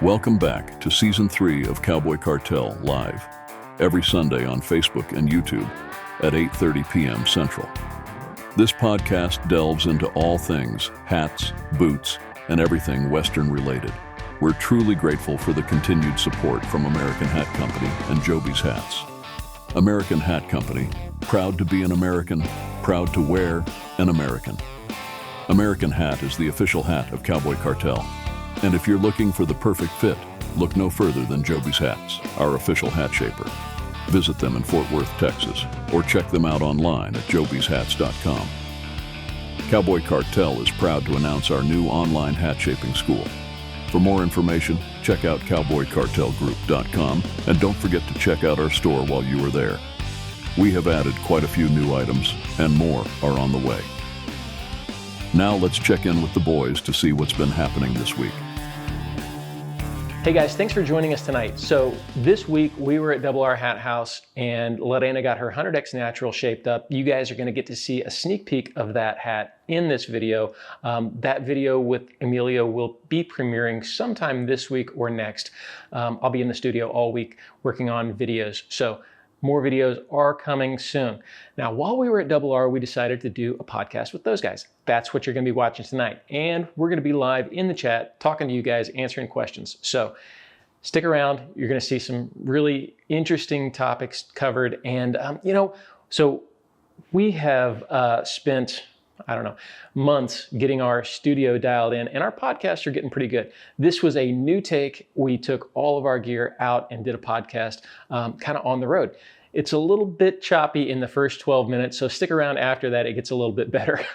Welcome back to Season 3 of Cowboy Cartel Live, every Sunday on Facebook and YouTube at 8:30 p.m. Central. This podcast delves into all things hats, boots, and everything Western related. We're truly grateful for the continued support from American Hat Company and Joby's Hats. American Hat Company, proud to be an American, proud to wear an American. American Hat is the official hat of Cowboy Cartel. And if you're looking for the perfect fit, look no further than Joby's Hats, our official hat shaper. Visit them in Fort Worth, Texas, or check them out online at jobyshats.com. Cowboy Cartel is proud to announce our new online hat shaping school. For more information, check out cowboycartelgroup.com, and don't forget to check out our store while you are there. We have added quite a few new items, and more are on the way. Now let's check in with the boys to see what's been happening this week. Hey guys, thanks for joining us tonight. So this week we were at Double R Hat House and Lorena got her 100X Natural shaped up. You guys are going to get to see a sneak peek of that hat in this video. That video with Emilio will be premiering sometime this week or next. I'll be in the studio all week working on videos. So more videos are coming soon. Now, while we were at Double R, we decided to do a podcast with those guys. That's what you're going to be watching tonight. And we're going to be live in the chat, talking to you guys, answering questions. So stick around. You're going to see some really interesting topics covered. And, so we have spent, months getting our studio dialed in, and our podcasts are getting pretty good. This was a new take. We took all of our gear out and did a podcast kind of on the road. It's a little bit choppy in the first 12 minutes, so stick around after that. It gets a little bit better.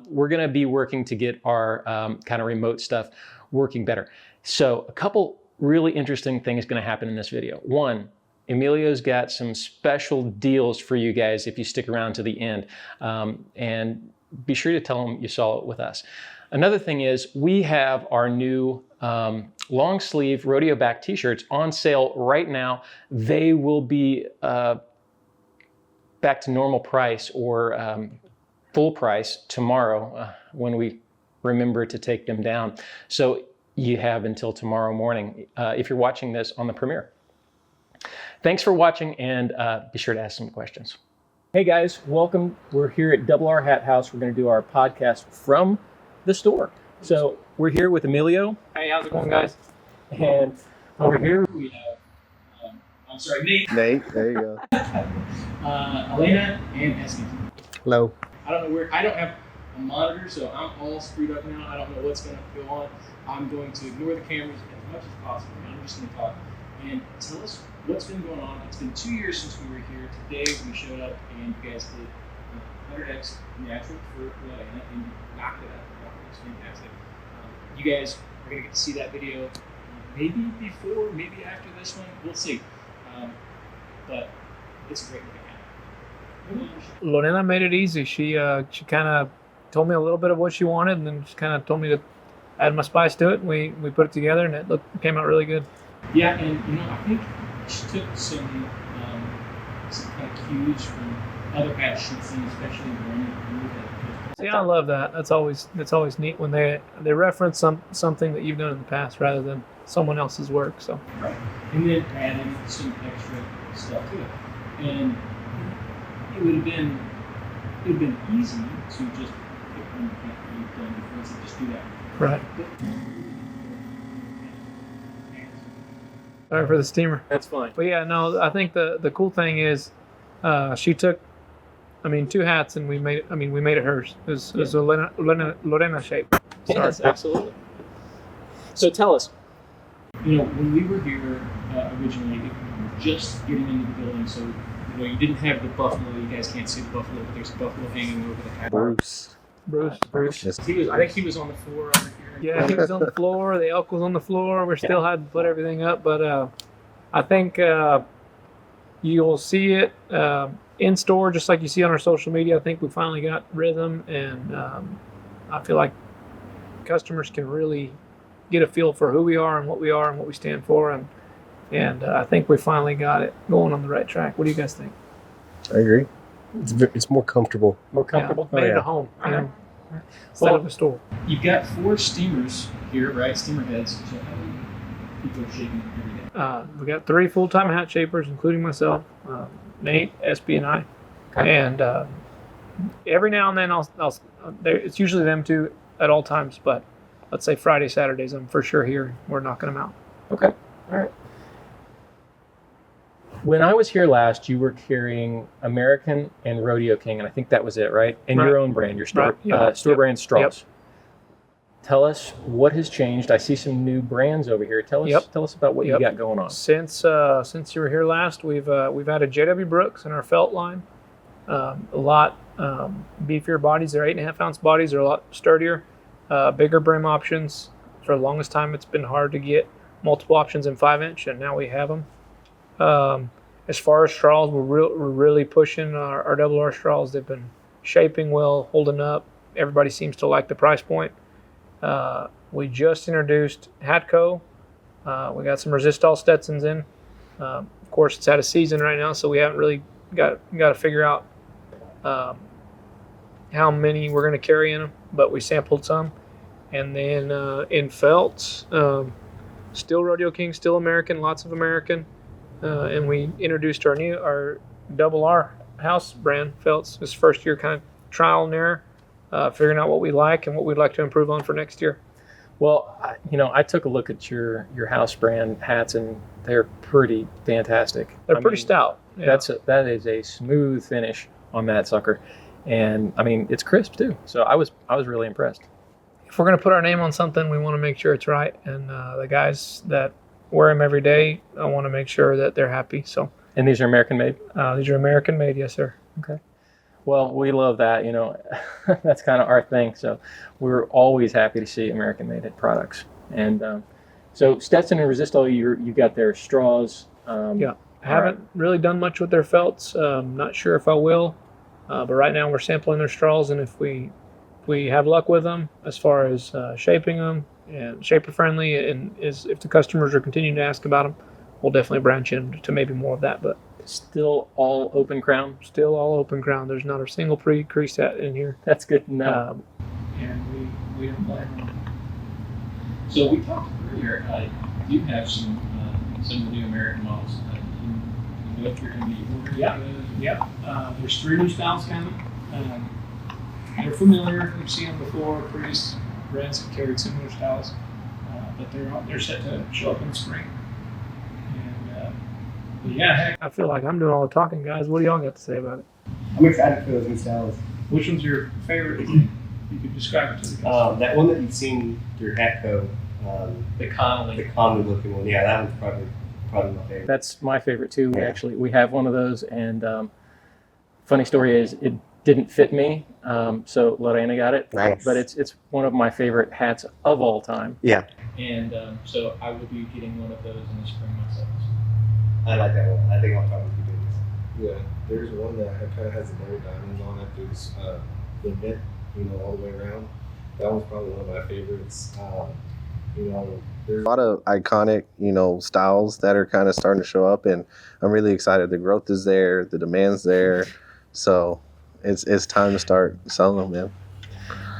We're going to be working to get our kind of remote stuff working better. So a couple really interesting things going to happen in this video. One, Emilio's got some special deals for you guys if you stick around to the end. And be sure to tell them you saw it with us. Another thing is we have our new long sleeve rodeo back t-shirts on sale right now. They will be back to normal price or full price tomorrow when we remember to take them down. So you have until tomorrow morning if you're watching this on the premiere. Thanks for watching, and be sure to ask some questions. Hey guys, welcome. We're here at Double R Hat House. We're going to do our podcast from the store. So we're here with Emilio. Hey, how's it going, guys? And over here we have, Nate. Nate, there you go. Lorena and Elgin. Hello. I don't know I don't have a monitor, so I'm all screwed up now. I don't know what's going to go on. I'm going to ignore the cameras as much as possible. I'm just going to talk and tell us what's been going on. It's been 2 years since we were here. Today we showed up and you guys did 100X Natural for Lorena and you knocked it out. It was fantastic. You guys are going to get to see that video maybe before, maybe after this one. We'll see. But it's a great looking hat. Lorena made it easy. She kind of told me a little bit of what she wanted, and then she kind of told me to add my spice to it. We put it together, and it came out really good. Yeah, and I think she took some kind of cues from other hats she'd seen, especially one that See, I love that. That's always neat when they reference something that you've done in the past rather than someone else's work. So right, and then adding some extra stuff to it, and it would have been easy to just pick one hat that you've done before and just do that. Right. Sorry for the steamer. That's fine. But yeah, no, I think the cool thing is she took, two hats and we made it hers. It was a Lorena shape. Yes, absolutely. So tell us. When we were here originally, we were just getting into the building, so you didn't have the buffalo. You guys can't see the buffalo, but there's a buffalo hanging over the hat. Bruce. I think he was on the floor over here. Yeah, he was on the floor. The elk was on the floor. We still had to put everything up, but I think you'll see it in store just like you see on our social media. I think we finally got rhythm, and I feel like customers can really get a feel for who we are and what we stand for, and I think we finally got it going on the right track. What do you guys think? I agree. It's more comfortable. More comfortable? Yeah, made it a home. instead of a store. You've got 4 steamers here, right? Steamer heads. So how many people are shaping every day? We got 3 full-time hat shapers, including myself, Nate, SB, and I. Okay. And every now and then, it's usually them 2 at all times, but let's say Friday, Saturdays, I'm for sure here. We're knocking them out. Okay. All right. When I was here last, you were carrying American and Rodeo King, and I think that was it, right? And Right. your own brand, your store, Right. Yeah. store brand straws. Yep. Tell us what has changed. I see some new brands over here. Tell us about what you Yep. got going on. Since you were here last, we've added JW Brooks in our felt line. A lot beefier bodies. They're 8.5 ounce bodies. They're a lot sturdier, bigger brim options. For the longest time, it's been hard to get multiple options in 5-inch, and now we have them. As far as straws, we're really pushing our double R straws. They've been shaping well, holding up. Everybody seems to like the price point. We just introduced Hatco. We got some Resistol Stetsons in. Of course, it's out of season right now, so we haven't really got to figure out how many we're going to carry in them, but we sampled some. And then in felts, still Rodeo King, still American, lots of American. And we introduced our double R house brand felts. This first year kind of trial and error, figuring out what we like and what we'd like to improve on for next year. Well, I took a look at your house brand hats, and they're pretty fantastic. They're pretty stout. Yeah. That is a smooth finish on that sucker, and I mean it's crisp too. So I was really impressed. If we're going to put our name on something, we want to make sure it's right. And the guys that wear them every day, I want to make sure that they're happy. So. And these are American made? These are American made, yes, sir. Okay. Well, we love that. That's kind of our thing. So we're always happy to see American made products. And so Stetson and Resistol, you got their straws. Yeah. I haven't really done much with their felts. Not sure if I will. But right now we're sampling their straws, and if we have luck with them as far as shaping them and shaper friendly, and if the customers are continuing to ask about them, we'll definitely branch into maybe more of that. But still all open crown? Still all open crown. There's not a single pre-crease hat in here. That's good to know. And we don't plan on. So we talked earlier, you have some of the new American models. You know if you're going to be ordering those? Yep. There's 3 new styles coming. They're familiar. You've seen them before. Previous brands have carried similar styles, but they're set to show up in the spring. And but yeah, heck, I feel like I'm doing all the talking, guys. What do y'all got to say about it? I'm excited for those new styles. which one's your favorite? You could describe it to the customer. That one that you've seen through Hatco, The Connolly. the common looking one. Yeah, that one's probably my favorite. That's my favorite too. Yeah. Actually, we have one of those, and funny story is it didn't fit me, so Lorena got it. Nice. But it's one of my favorite hats of all time. Yeah, And so I will be getting one of those in the spring myself. I like that one. I think I'll probably do this. Yeah, there's one that kind of has the gold diamonds on it. There's the mint, all the way around. That one's probably one of my favorites. There's a lot of iconic, styles that are kind of starting to show up, and I'm really excited. The growth is there, the demand's there, so it's time to start selling them, man.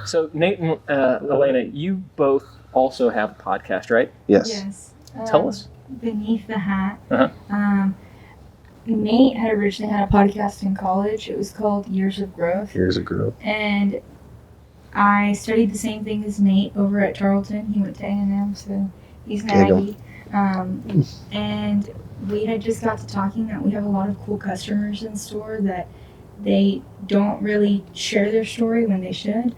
So Nate and Elena, you both also have a podcast, right? Yes. Yes. Tell us. Beneath the Hat. Uh-huh. Nate had originally had a podcast in college. It was called Years of Growth. Here's a growth. And I studied the same thing as Nate over at Tarleton. He went to A&M, so he's an Giggle. Aggie. And we had just got to talking that we have a lot of cool customers in store that they don't really share their story when they should.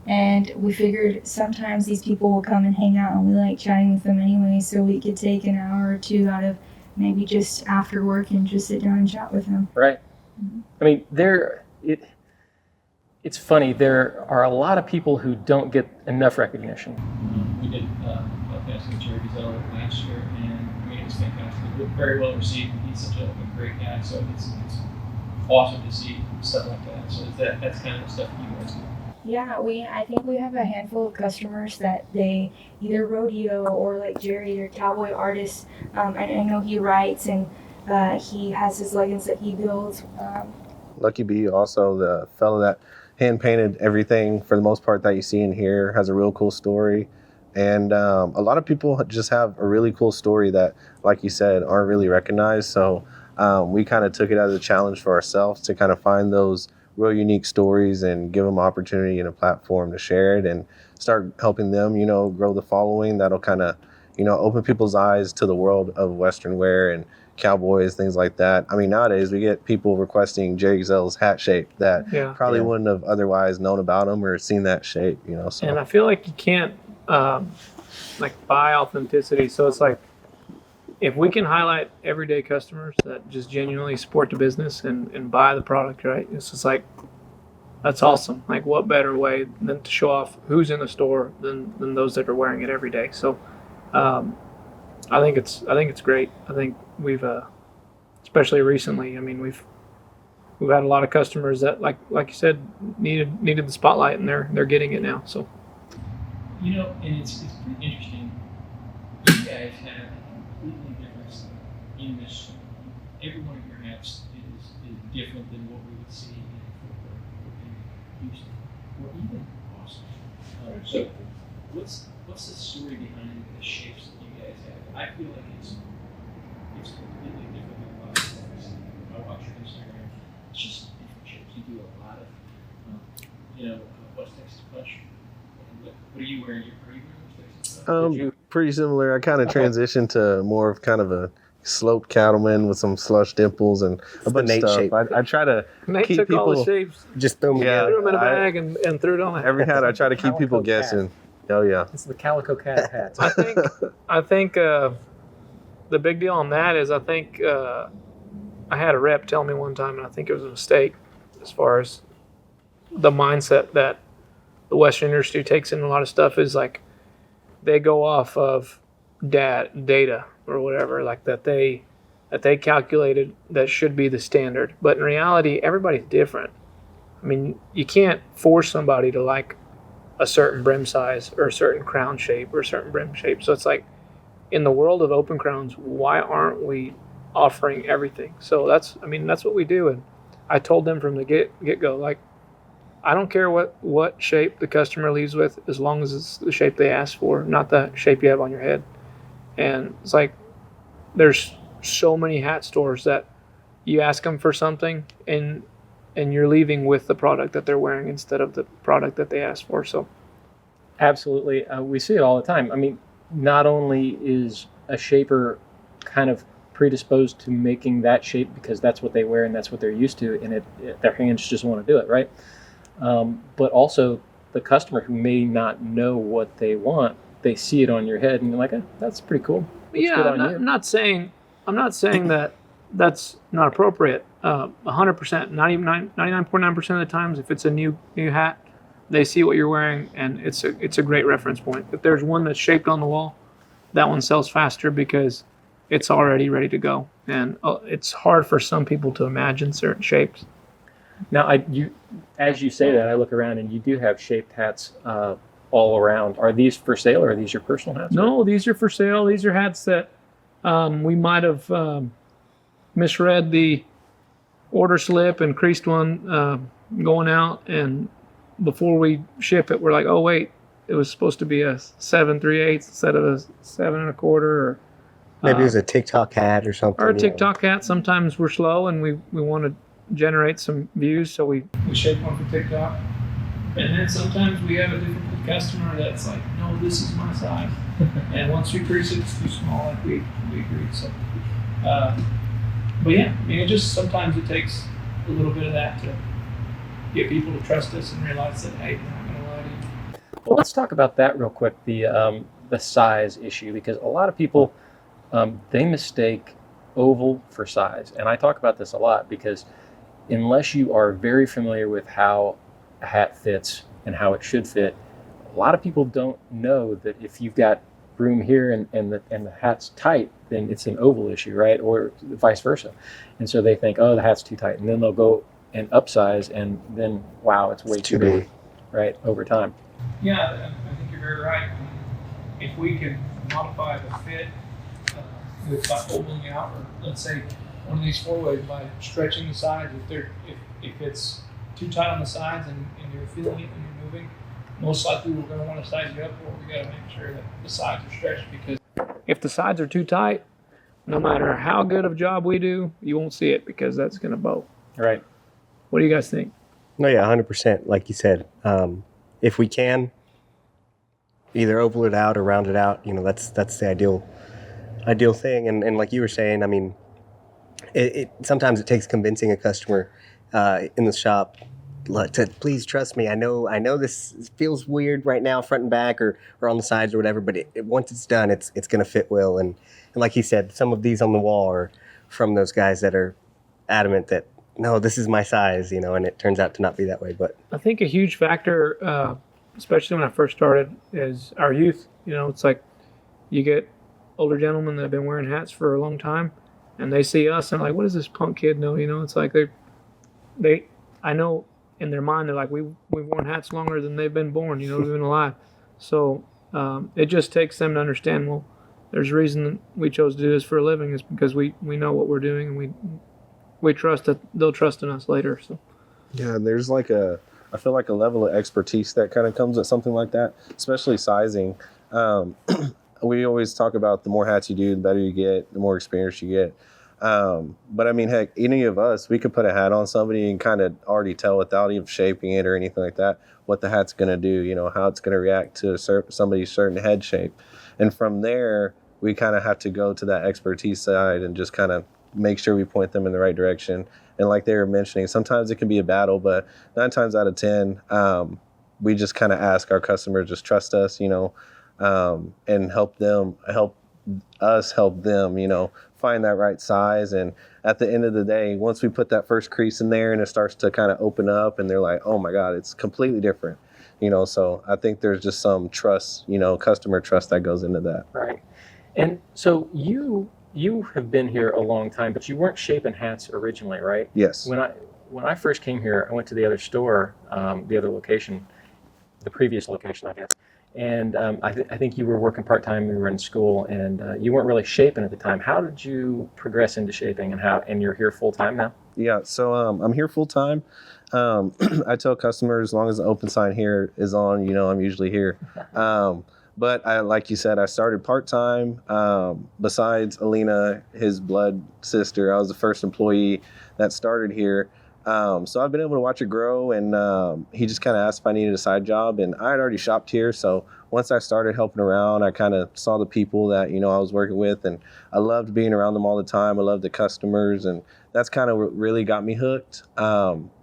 And we figured sometimes these people will come and hang out, and we like chatting with them anyway, so we could take an hour or two out of maybe just after work and just sit down and chat with them. Right. Mhm. I mean, it's funny. There are a lot of people who don't get enough recognition. We did a podcast with Jerry Gazelle last year, and I mean, it was fantastic. It was very well received. He's such a great guy, so it's awesome to see stuff like that. So that's kind of the stuff that you guys do. Yeah, I think we have a handful of customers that they either rodeo or like Jerry, they're cowboy artists. And I know he writes and he has his leggings that he builds. Lucky B, also the fellow that hand painted everything for the most part that you see in here. Has a real cool story. And a lot of people just have a really cool story that, like you said, aren't really recognized. So we kind of took it as a challenge for ourselves to kind of find those real unique stories and give them opportunity and a platform to share it and start helping them, grow the following. That'll kind of, open people's eyes to the world of Western wear and cowboys, things like that. I mean, nowadays we get people requesting Jerry Zell's hat shape that probably wouldn't have otherwise known about them or seen that shape, So. And I feel like you can't buy authenticity. So it's like, if we can highlight everyday customers that just genuinely support the business and buy the product, right? It's just like, that's awesome. Like, what better way than to show off who's in the store than those that are wearing it every day. So I think it's great. I think we've especially recently, I mean, we've had a lot of customers that like you said needed the spotlight, and they're getting it now. So And it's pretty interesting. You guys have a completely different style in this. Every one of your hats is different than what we would see in Fort Worth or in Houston or even Austin. So what's the story behind the shapes that you guys have? I feel like it's completely different than a lot of things. I watch your Instagram. It's just different shapes. You do a lot of West Texas Punch. What are you wearing? Are you wearing West Texas? Pretty similar. I kind of transitioned to more of kind of a sloped cattleman with some slush dimples and a bunch of stuff. shape. I try to Nate keep took people. all the shapes, Just throw them Yeah. threw them in a I- bag, and threw it on the Every hat I try to keep people Calico cat. guessing. Oh yeah. It's the Calico Cat hats. I think the big deal on that is I think I had a rep tell me one time, and I think it was a mistake as far as the mindset that the Western industry takes in a lot of stuff is like they go off of data or whatever, like that they calculated that should be the standard. But in reality, everybody's different. I mean, you can't force somebody to like a certain brim size or a certain crown shape or a certain brim shape. So it's like, in the world of open crowns, why aren't we offering everything? So that's what we do. And I told them from the get-go, like, I don't care what shape the customer leaves with, as long as it's the shape they asked for, not the shape you have on your head. And it's like, there's so many hat stores that you ask them for something and you're leaving with the product that they're wearing instead of the product that they asked for. So Absolutely. We see it all the time. I mean, not only is a shaper kind of predisposed to making that shape because that's what they wear and that's what they're used to, and their hands just want to do it, right? But also the customer who may not know what they want, they see it on your head and you're like, that's pretty cool. Looks good on you. I'm not saying that that's not appropriate. 100%, 99.9% of the times, if it's a new hat, they see what you're wearing, and it's a great reference point. If there's one that's shaped on the wall, that one sells faster because it's already ready to go. And it's hard for some people to imagine certain shapes. Now, as you say that, I look around and you do have shaped hats all around. Are these for sale or are these your personal hats? No, these are for sale. These are hats that we might have misread the order slip and creased one going out, and before we ship it, we're like, oh wait, it was supposed to be a 7 3/8 instead of a 7 1/4, or Maybe it was a TikTok hat or something. or a TikTok hat. Sometimes we're slow and we want to generate some views, so we shape one for TikTok. And then sometimes we have a difficult customer that's like, no, this is my size. And once we crease it, it's too small, like we agreed. So, but yeah, I mean, sometimes it takes a little bit of that to get people to trust us and realize that, hey, we're not going to lie to you. Well, let's talk about that real quick, the size issue, because a lot of people, they mistake oval for size. And I talk about this a lot because unless you are very familiar with how a hat fits and how it should fit, a lot of people don't know that if you've got room here and the hat's tight, then it's an oval issue, right? Or vice versa. And so they think, oh, the hat's too tight. And then they'll go and upsize, and then, wow, it's way too big, right, over time. Yeah, I think you're very right. If we can modify the fit by ovaling out, or let's say one of these four-ways by stretching the sides, if it's too tight on the sides and you're feeling it when you're moving, most likely we're going to want to size you up, or we got to make sure that the sides are stretched, because if the sides are too tight, no matter how good of a job we do, you won't see it because that's going to bow. Right. What do you guys think? No, yeah, 100%. Like you said, if we can either oval it out or round it out, that's the ideal thing. And like you were saying, I mean, it sometimes it takes convincing a customer in the shop to please trust me. I know this feels weird right now, front and back or on the sides or whatever, but once it's done, it's going to fit well. And like he said, some of these on the wall are from those guys that are adamant that, no, this is my size, and it turns out to not be that way. But I think a huge factor, especially when I first started, is our youth. It's like you get older gentlemen that have been wearing hats for a long time, and they see us and like, what does this punk kid know? It's like I know in their mind, they're like, we've worn hats longer than they've been born, we've been alive. So it just takes them to understand, well, there's a reason we chose to do this for a living, is because we know what we're doing, and we trust that they'll trust in us later. So Yeah, there's I feel like a level of expertise that kind of comes with something like that, especially sizing. We always talk about the more hats you do, the better you get, the more experience you get. But I mean, heck, any of us, we could put a hat on somebody and kind of already tell without even shaping it or anything like that, what the hat's going to do, how it's going to react to somebody's certain head shape. And from there, we kind of have to go to that expertise side and just kind of make sure we point them in the right direction. And like they were mentioning, sometimes it can be a battle, but 9 times out of 10, we just kind of ask our customers, just trust us, and help us help them, find that right size. And at the end of the day, once we put that first crease in there and it starts to kind of open up and they're like, oh my God, it's completely different, so I think there's just some trust, customer trust that goes into that. Right. And so you have been here a long time, but you weren't shaping hats originally, right? Yes. When I first came here, I went to the other store, the other location, the previous location, I guess. And I think you were working part-time, you were in school, and you weren't really shaping at the time. How did you progress into shaping, and you're here full-time now? Yeah, so I'm here full-time. I tell customers, as long as the open sign here is on, I'm usually here. But like you said, I started part-time. Besides Alina, his blood sister, I was the first employee that started here. So I've been able to watch it grow, and he just kind of asked if I needed a side job, and I had already shopped here. So once I started helping around, I kind of saw the people that, I was working with, and I loved being around them all the time. I loved the customers, and that's kind of what really got me hooked.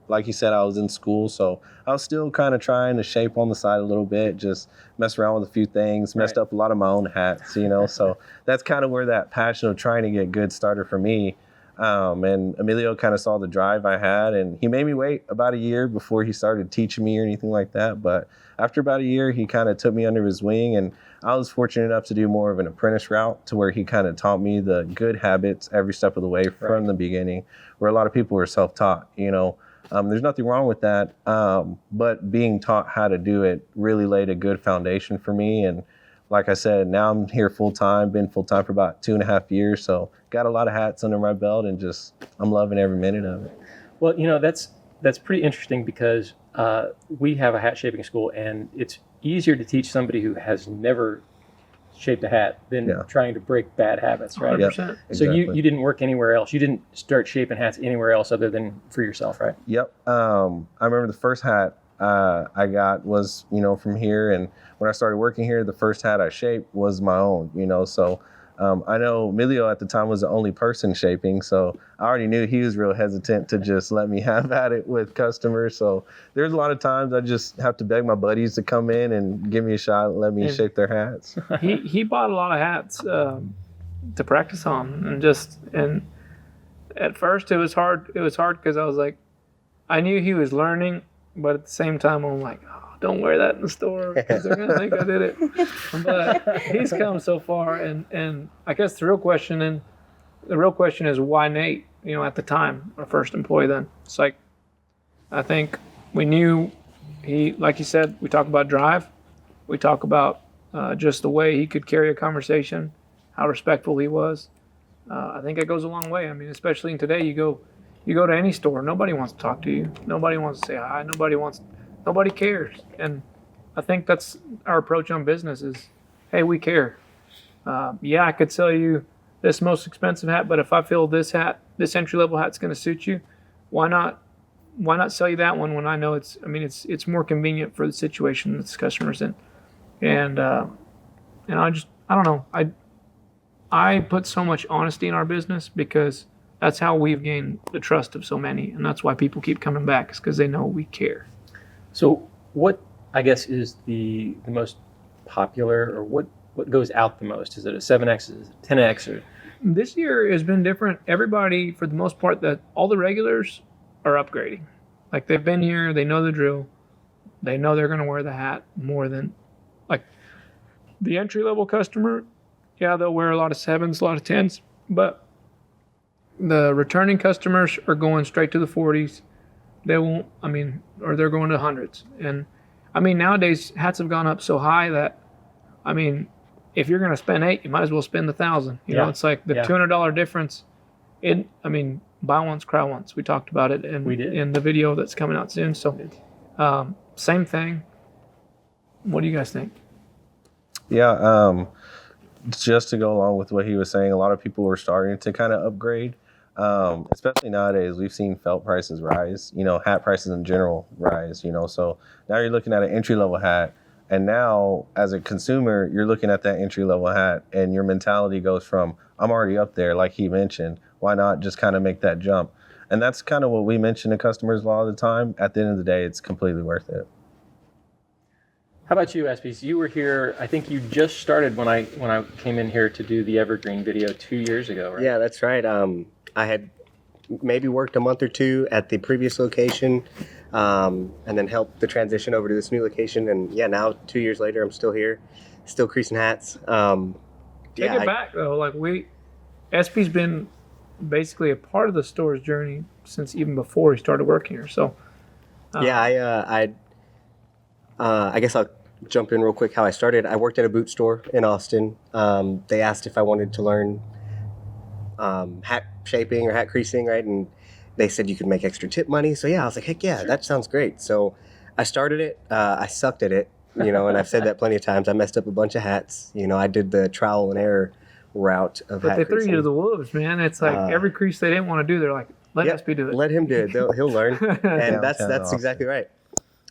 Like you said, I was in school, so I was still kind of trying to shape on the side a little bit, just mess around with a few things, messed up a lot of my own hats, so that's kind of where that passion of trying to get good started for me. And Emilio kind of saw the drive I had, and he made me wait about a year before he started teaching me or anything like that. But after about a year, he kind of took me under his wing, and I was fortunate enough to do more of an apprentice route to where he kind of taught me the good habits every step of the way from the beginning, where a lot of people were self-taught, There's nothing wrong with that, but being taught how to do it really laid a good foundation for me. And like I said, now I'm here full-time, been full-time for about 2.5 years, so got a lot of hats under my belt, and I'm loving every minute of it. Well, that's pretty interesting, because we have a hat shaping school, and it's easier to teach somebody who has never shaped a hat than trying to break bad habits, right? 100%. So Exactly. you didn't work anywhere else. You didn't start shaping hats anywhere else other than for yourself, right? Yep. I remember the first hat I got was, from here. And when I started working here, the first hat I shaped was my own, So I know Emilio at the time was the only person shaping. So I already knew he was real hesitant to just let me have at it with customers. So there's a lot of times I just have to beg my buddies to come in and give me a shot and let me shape their hats. he bought a lot of hats to practice on, and at first it was hard because I was like, I knew he was learning, but at the same time I'm like, oh, don't wear that in the store because they're gonna think I did it. But he's come so far, and I guess the real question is why Nate? At the time, our first employee, then it's like, I think we knew he, like you said, we talk about drive, we talk about just the way he could carry a conversation, how respectful he was. I think it goes a long way. I mean, especially in today, you you go to any store, nobody wants to talk to you. Nobody wants to say hi. Nobody cares. And I think that's our approach on business is, hey, we care. Yeah, I could sell you this most expensive hat, but if I feel this entry level hat's going to suit you, why not sell you that one when I know it's more convenient for the situation that this customer's in. And I don't know. I put so much honesty in our business because that's how we've gained the trust of so many, and that's why people keep coming back, is because they know we care. So what, I guess, is the most popular, or what goes out the most? Is it a 7X, is it a 10X? Or? This year has been different. Everybody, for the most part, all the regulars are upgrading. Like, they've been here, they know the drill, they know they're going to wear the hat more than, like, the entry-level customer. Yeah, they'll wear a lot of 7s, a lot of 10s, but the returning customers are going straight to the 40s. They won't, or they're going to 100s. And, nowadays, hats have gone up so high that, if you're going to spend 8, you might as well spend 1,000. You know, it's like the $200 difference. Buy once, cry once. We talked about it in the video that's coming out soon. So, same thing. What do you guys think? Yeah, just to go along with what he was saying, a lot of people were starting to kind of upgrade. Especially nowadays, we've seen felt prices rise, hat prices in general rise, so now you're looking at an entry-level hat, and now as a consumer, you're looking at that entry-level hat, and your mentality goes from, I'm already up there, like he mentioned, why not just kind of make that jump? And that's kind of what we mention to customers a lot of the time. At the end of the day, it's completely worth it. How about you, SPs? You were here, I think you just started when I came in here to do the Evergreen video 2 years ago, right? Yeah, that's right. I had maybe worked a month or two at the previous location, and then helped the transition over to this new location. And yeah, now 2 years later, I'm still here, still creasing hats. Take it back though. Like, SP's been basically a part of the store's journey since even before he started working here. So I guess I'll jump in real quick how I started. I worked at a boot store in Austin. They asked if I wanted to learn hat shaping or hat creasing, right? And they said you could make extra tip money. So yeah, I was like, heck yeah, sure. That sounds great. So I started it. I sucked at it, and I've said that plenty of times. I messed up a bunch of hats. I did the trial and error route of hat creasing. But they threw you to the wolves, man. It's like every crease they didn't want to do, they're like, let SP do it. Let him do it. He'll learn. And that's exactly right.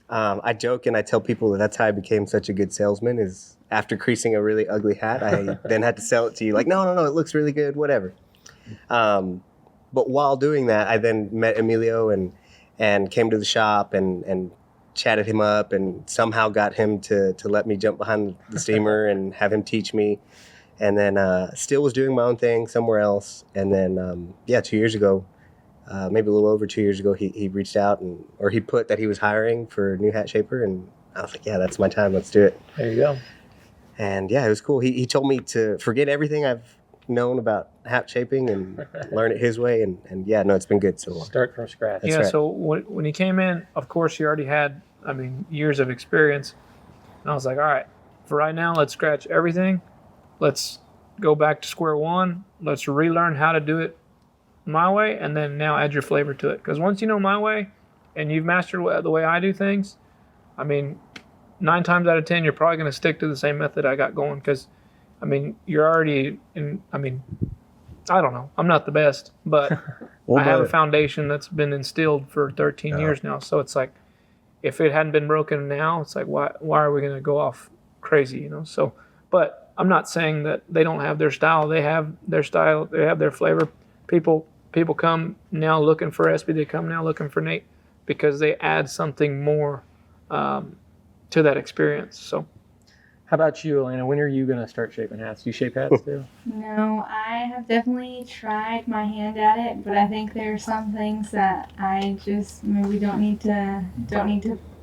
I joke and I tell people that's how I became such a good salesman, is after creasing a really ugly hat, I then had to sell it to you like, no, it looks really good, whatever. But while doing that, I then met Emilio and came to the shop and chatted him up and somehow got him to let me jump behind the steamer and have him teach me. And then still was doing my own thing somewhere else. And then, 2 years ago, maybe a little over 2 years ago, he reached out or he put that he was hiring for a new hat shaper, and I was like, yeah, that's my time. Let's do it. There you go. And yeah, it was cool. He told me to forget everything I've known about hat shaping and learn it his way. And yeah, no, it's been good so far. Start from scratch. That's right. So when he came in, of course, he already had, years of experience. And I was like, all right, for right now, let's scratch everything. Let's go back to square one. Let's relearn how to do it my way, and then now add your flavor to it. Because once you know my way and you've mastered the way I do things, 9 times out of 10 you're probably going to stick to the same method I got going, because you're already in. I don't know, I'm not the best, but I have a foundation that's been instilled for 13 years now. So it's like, if it hadn't been broken now, it's like, why are we going to go off crazy, so. But I'm not saying that they don't have their style. They have their style, they have their flavor. People come now looking for SB. They come now looking for Nate because they add something more to that experience. So, how about you, Elena? When are you going to start shaping hats? Do you shape hats too? No, I have definitely tried my hand at it, but I think there are some things that I just maybe don't need to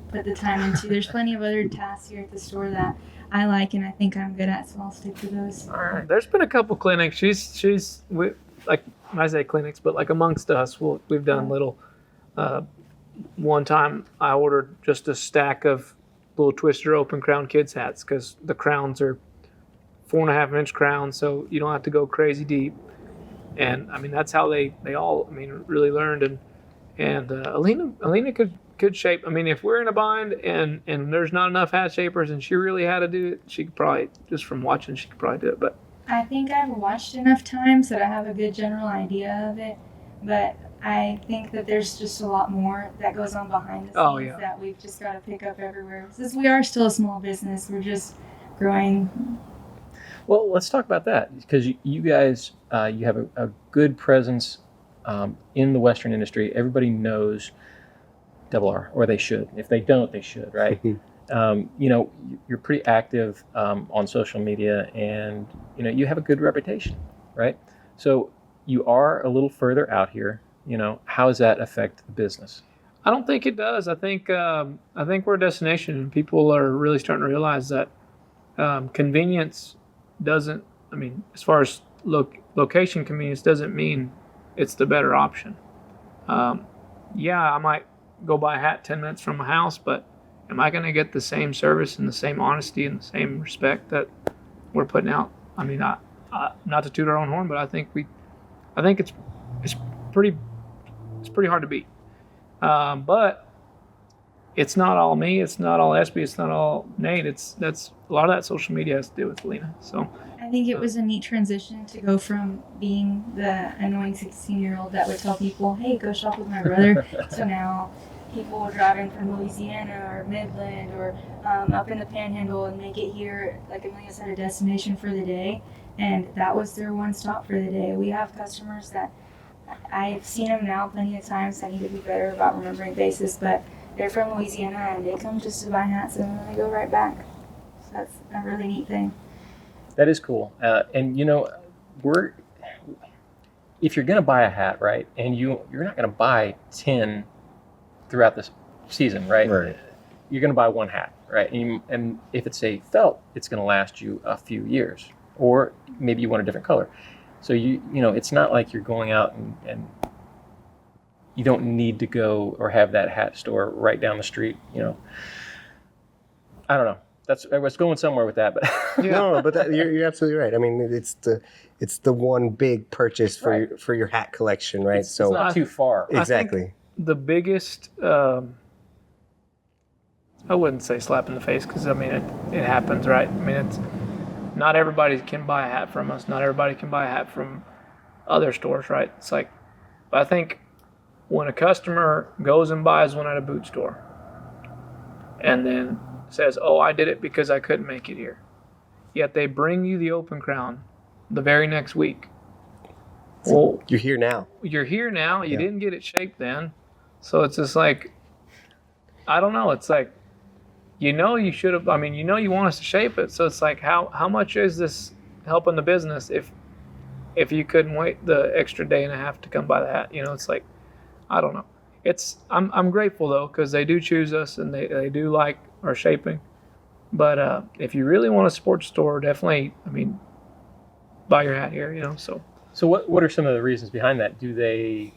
put the time into. There's plenty of other tasks here at the store that I like and I think I'm good at, so I'll stick to those. All right. There's been a couple clinics. Like, I say clinics, but like amongst us, we've done little. One time I ordered just a stack of little twister open crown kids hats, because the crowns are 4.5 inch crowns, so you don't have to go crazy deep. And I mean, that's how they all, I mean, really learned. And Alina could shape. I mean, if we're in a bind and there's not enough hat shapers and she really had to do it, she could probably, just from watching, she could probably do it. But I think I've watched enough times that I have a good general idea of it, but I think that there's just a lot more that goes on behind the scenes Oh, yeah. that we've just got to pick up everywhere. Since we are still a small business, we're just growing. Well, let's talk about that, because you guys, you have a good presence in the Western industry. Everybody knows Double R, or they should. If they don't, they should, right? You know, you're pretty active on social media, and you know, you have a good reputation, right? So you are a little further out here. You know, how does that affect the business? I don't think it does. I think we're a destination, and people are really starting to realize that convenience doesn't. I mean, as far as location convenience doesn't mean it's the better option. Yeah, I might go buy a hat 10 minutes from my house, but am I going to get the same service and the same honesty and the same respect that we're putting out? I mean, not to toot our own horn, but I think it's pretty hard to beat. But it's not all me. It's not all SB. It's not all Nate. That's a lot of that social media has to do with Lorena. So I think it was a neat transition to go from being the annoying 16-year-old that would tell people, hey, go shop with my brother, to now people will drive in from Louisiana or Midland or up in the Panhandle and make it here, like Amelia said, a destination for the day. And that was their one stop for the day. We have customers that I've seen them now plenty of times. I need to be better about remembering faces, but they're from Louisiana and they come just to buy hats and then they go right back. So that's a really neat thing. That is cool. And you know, if you're going to buy a hat, right, and you're not going to buy 10 throughout the season, right? Right. You're going to buy one hat, right? And if it's a felt, it's going to last you a few years, or maybe you want a different color. So you know, it's not like you're going out and you don't need to go or have that hat store right down the street. You know, I don't know. I was going somewhere with that, but No, but you're absolutely right. I mean, it's the one big purchase for your hat collection, right? it's not too far. Exactly. the biggest, I wouldn't say slap in the face, because I mean it happens, right? I mean, it's not everybody can buy a hat from us. Not everybody can buy a hat from other stores, right? It's like, I think when a customer goes and buys one at a boot store and then says, oh, I did it because I couldn't make it here, yet they bring you the open crown the very next week. Well, You're here now. you're here now. You didn't get it shaped then. So it's just like, I don't know. It's like, you know, you should have, I mean, you know, you want us to shape it. So it's like, how much is this helping the business if you couldn't wait the extra day and a half to come buy the hat? You know, it's like, I don't know. I'm grateful though, because they do choose us and they do like our shaping. But if you really want a sports store, definitely, I mean, buy your hat here, you know. So what are some of the reasons behind that? Do they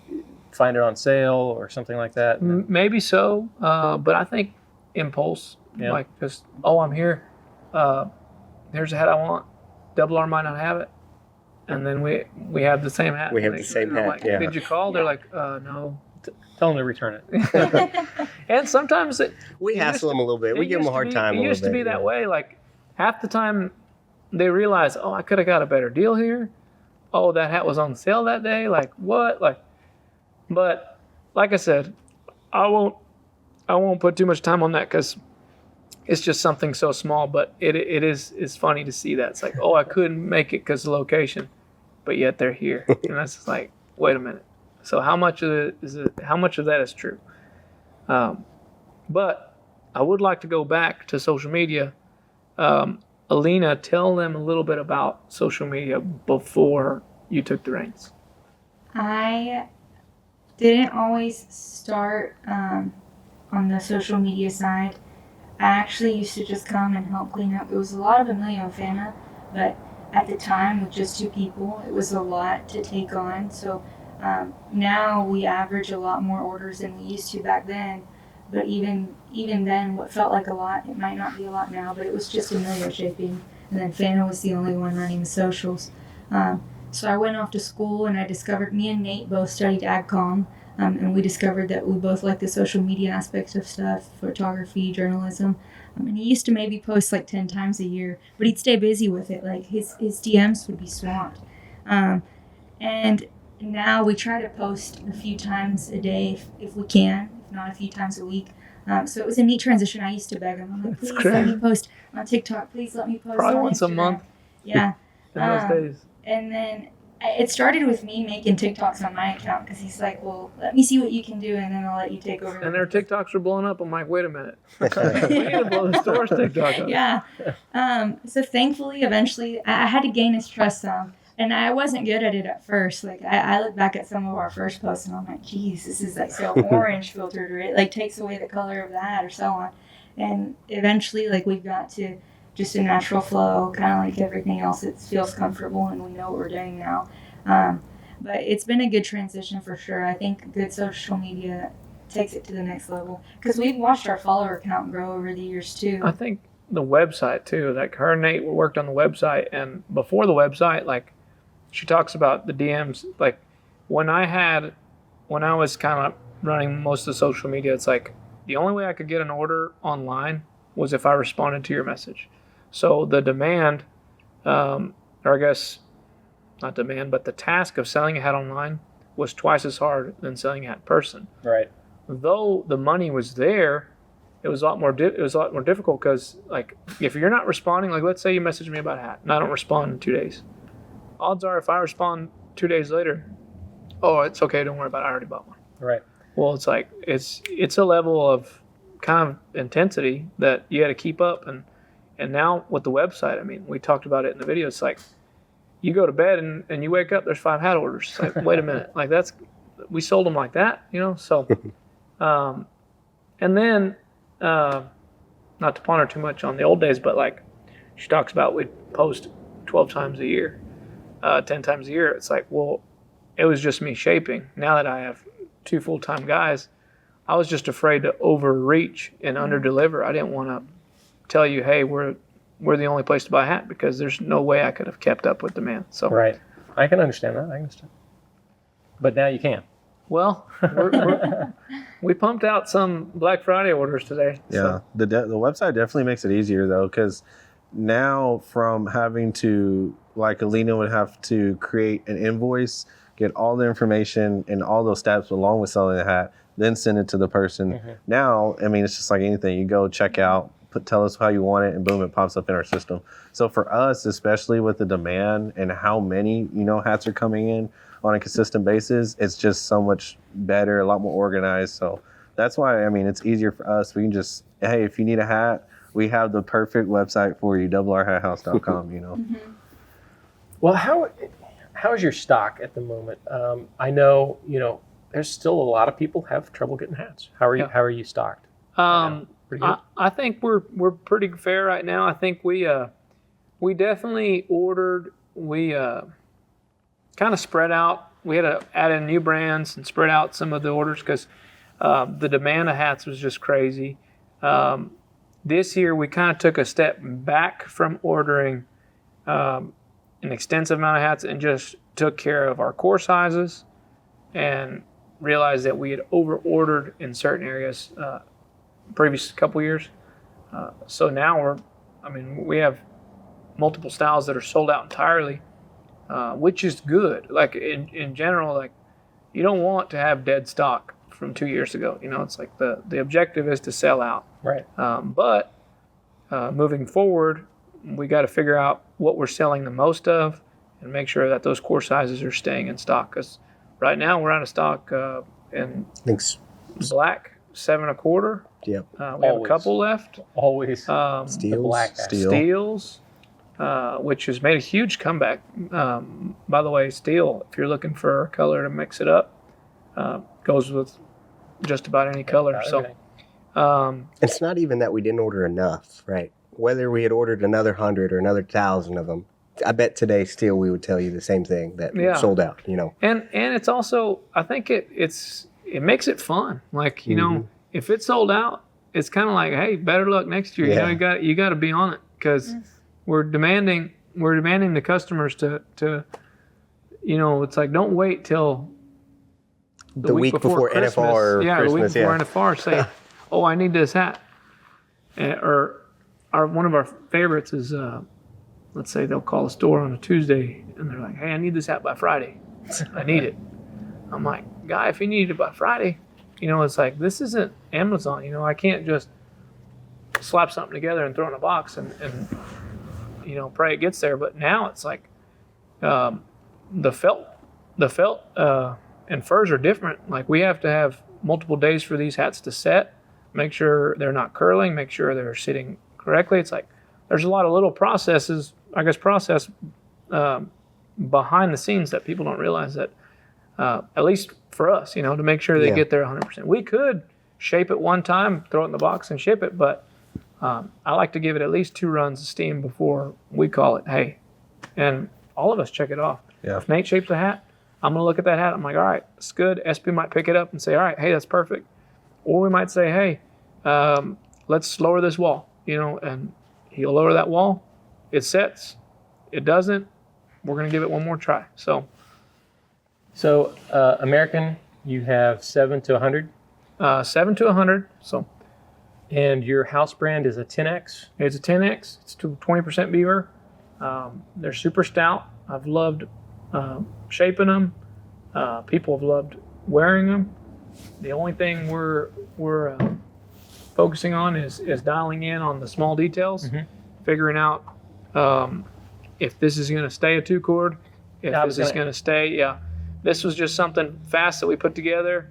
find it on sale or something like that? Maybe so, but I think impulse, like just, oh, I'm here. Here's a hat I want. Double R might not have it, and then we have the same hat. We have the same hat. Like, yeah. Did you call? They're like, no. Tell them to return it. And sometimes We hassle them a little bit. We give them a hard time. It used to be that way. Like half the time, they realize, oh, I could have got a better deal here. Oh, that hat was on sale that day. Like what? But like I said, I won't put too much time on that, because it's just something so small. But it's funny to see that. It's like, oh, I couldn't make it because of the location, but yet they're here, and that's just like, wait a minute. So how much of that is true? But I would like to go back to social media. Alina, tell them a little bit about social media before you took the reins. I didn't always start on the social media side. I actually used to just come and help clean up. It was a lot of Amelia and Fana, but at the time, with just 2 people, it was a lot to take on. So now we average a lot more orders than we used to back then. But even then, what felt like a lot, it might not be a lot now, but it was just Amelia shaping. And then Fana was the only one running the socials. So I went off to school and I discovered, me and Nate both studied AgCom, and we discovered that we both like the social media aspects of stuff, photography, journalism. And he used to maybe post like 10 times a year, but he'd stay busy with it. Like his DMs would be swamped. And now we try to post a few times a day if we can, if not a few times a week. So it was a neat transition. I used to beg him. I'm like, please let me post on TikTok. Please let me post Probably on once a Instagram." month. Yeah. In those days. And then it started with me making TikToks on my account because he's like, well, let me see what you can do and then I'll let you take over. And their TikToks were blowing up. I'm like, wait a minute. We need to blow the store's TikTok up. Yeah. So thankfully, eventually, I had to gain his trust some. And I wasn't good at it at first. Like, I look back at some of our first posts and I'm like, geez, this is like so orange filtered, or it like takes away the color of that or so on. And eventually, like, we've got to just a natural flow, kind of like everything else. It feels comfortable and we know what we're doing now. But it's been a good transition for sure. I think good social media takes it to the next level because we've watched our follower count grow over the years too. I think the website too, like her and Nate worked on the website, and before the website, like she talks about the DMs, like when I was kind of running most of the social media, it's like the only way I could get an order online was if I responded to your message. So the demand, or I guess not demand, but the task of selling a hat online was twice as hard than selling a hat in person. Right. Though the money was there, it was a lot more difficult because, like, if you're not responding, like let's say you message me about a hat and I don't respond in 2 days. Odds are if I respond 2 days later, oh, it's okay, don't worry about it, I already bought one. Right. Well, it's like it's a level of kind of intensity that you got to keep up, and now with the website, I mean, we talked about it in the video. It's like you go to bed and you wake up, there's 5 hat orders. It's like, wait a minute, like we sold them like that, you know? So, and then not to ponder too much on the old days, but like she talks about we'd post 12 times a year, 10 times a year. It's like, well, it was just me shaping. Now that I have 2 full-time guys, I was just afraid to overreach and underdeliver. I didn't want to tell you, hey, we're the only place to buy a hat, because there's no way I could have kept up with demand. So Right. I can understand that. But now you can. Well, we pumped out some Black Friday orders today. Yeah, So. the website definitely makes it easier though, because now from having to, like Alina would have to create an invoice, get all the information and all those steps along with selling the hat, then send it to the person. Mm-hmm. Now, I mean, it's just like anything. You go check out, tell us how you want it, and boom, it pops up in our system. So for us, especially with the demand and how many, hats are coming in on a consistent basis, it's just so much better, a lot more organized. So that's why, I mean, it's easier for us. We can just, hey, if you need a hat, we have the perfect website for you, rhathouse.com, Mm-hmm. Well, how is your stock at the moment? I know, there's still a lot of people have trouble getting hats. How are you? Yeah. How are you stocked? Pretty good. I think we're pretty fair right now. I think we definitely ordered. We kind of spread out. We had to add in new brands and spread out some of the orders because the demand of hats was just crazy. This year we kind of took a step back from ordering an extensive amount of hats and just took care of our core sizes, and realized that we had over ordered in certain areas previous couple years. So now we have multiple styles that are sold out entirely, which is good. Like in general, like you don't want to have dead stock from 2 years ago. It's like the objective is to sell out. Right. But moving forward, we got to figure out what we're selling the most of and make sure that those core sizes are staying in stock. Because right now we're out of stock in black 7 1/4. Yep. We have Always. a couple left. Always. The Steels. black hat. Steels, which has made a huge comeback. By the way, steel, if you're looking for a color to mix it up, goes with just about any color. Everything. So, It's not even that we didn't order enough, right? Whether we had ordered another 100 or another 1,000 of them, I bet today still we would tell you the same thing, that Yeah. sold out, and it's also, I think it makes it fun. Like, if it's sold out, it's kind of like, hey, better luck next year. Yeah. You got to be on it, because we're demanding the customers to it's like, don't wait till The week before Christmas. NFR or yeah, Christmas, the week before NFR, say, oh, I need this hat. Or one of our favorites is, let's say they'll call a store on a Tuesday and they're like, hey, I need this hat by Friday. I need it. I'm like, guy, if you need it by Friday, it's like, this isn't Amazon. I can't just slap something together and throw it in a box and pray it gets there. But now it's like, the felt and furs are different. Like, we have to have multiple days for these hats to set, make sure they're not curling, make sure they're sitting correctly. It's like, there's a lot of little process behind the scenes that people don't realize that, at least for us, to make sure they get there 100%. We could shape it one time, throw it in the box and ship it, but I like to give it at least 2 runs of steam before we call it, hey. And all of us check it off. Yeah. If Nate shapes a hat, I'm going to look at that hat. I'm like, all right, it's good. SP might pick it up and say, all right, hey, that's perfect. Or we might say, hey, let's lower this wall, and he'll lower that wall. It sets. It doesn't. We're going to give it one more try. So American, you have 7 to 100. 7 to 100. So, and your house brand is a 10X. It's a 10X. It's 20% beaver. They're super stout. I've loved shaping them. People have loved wearing them. The only thing we're focusing on is dialing in on the small details, figuring out if this is going to stay a 2-cord, if this is going to stay. Yeah, this was just something fast that we put together,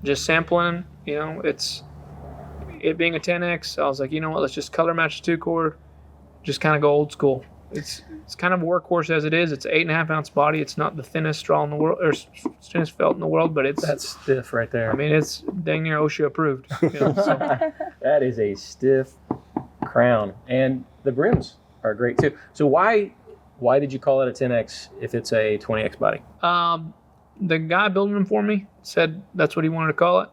just sampling. It being a 10X, I was like, you know what? Let's just color match the 2-cord. Just kind of go old school. It's kind of a workhorse as it is. It's 8.5 ounce body. It's not the thinnest straw in the world or thinnest felt in the world, but that's stiff right there. I mean, it's dang near OSHA approved. So. That is a stiff crown, and the brims are great too. So why did you call it a 10X if it's a 20X body? The guy building them for me said that's what he wanted to call it.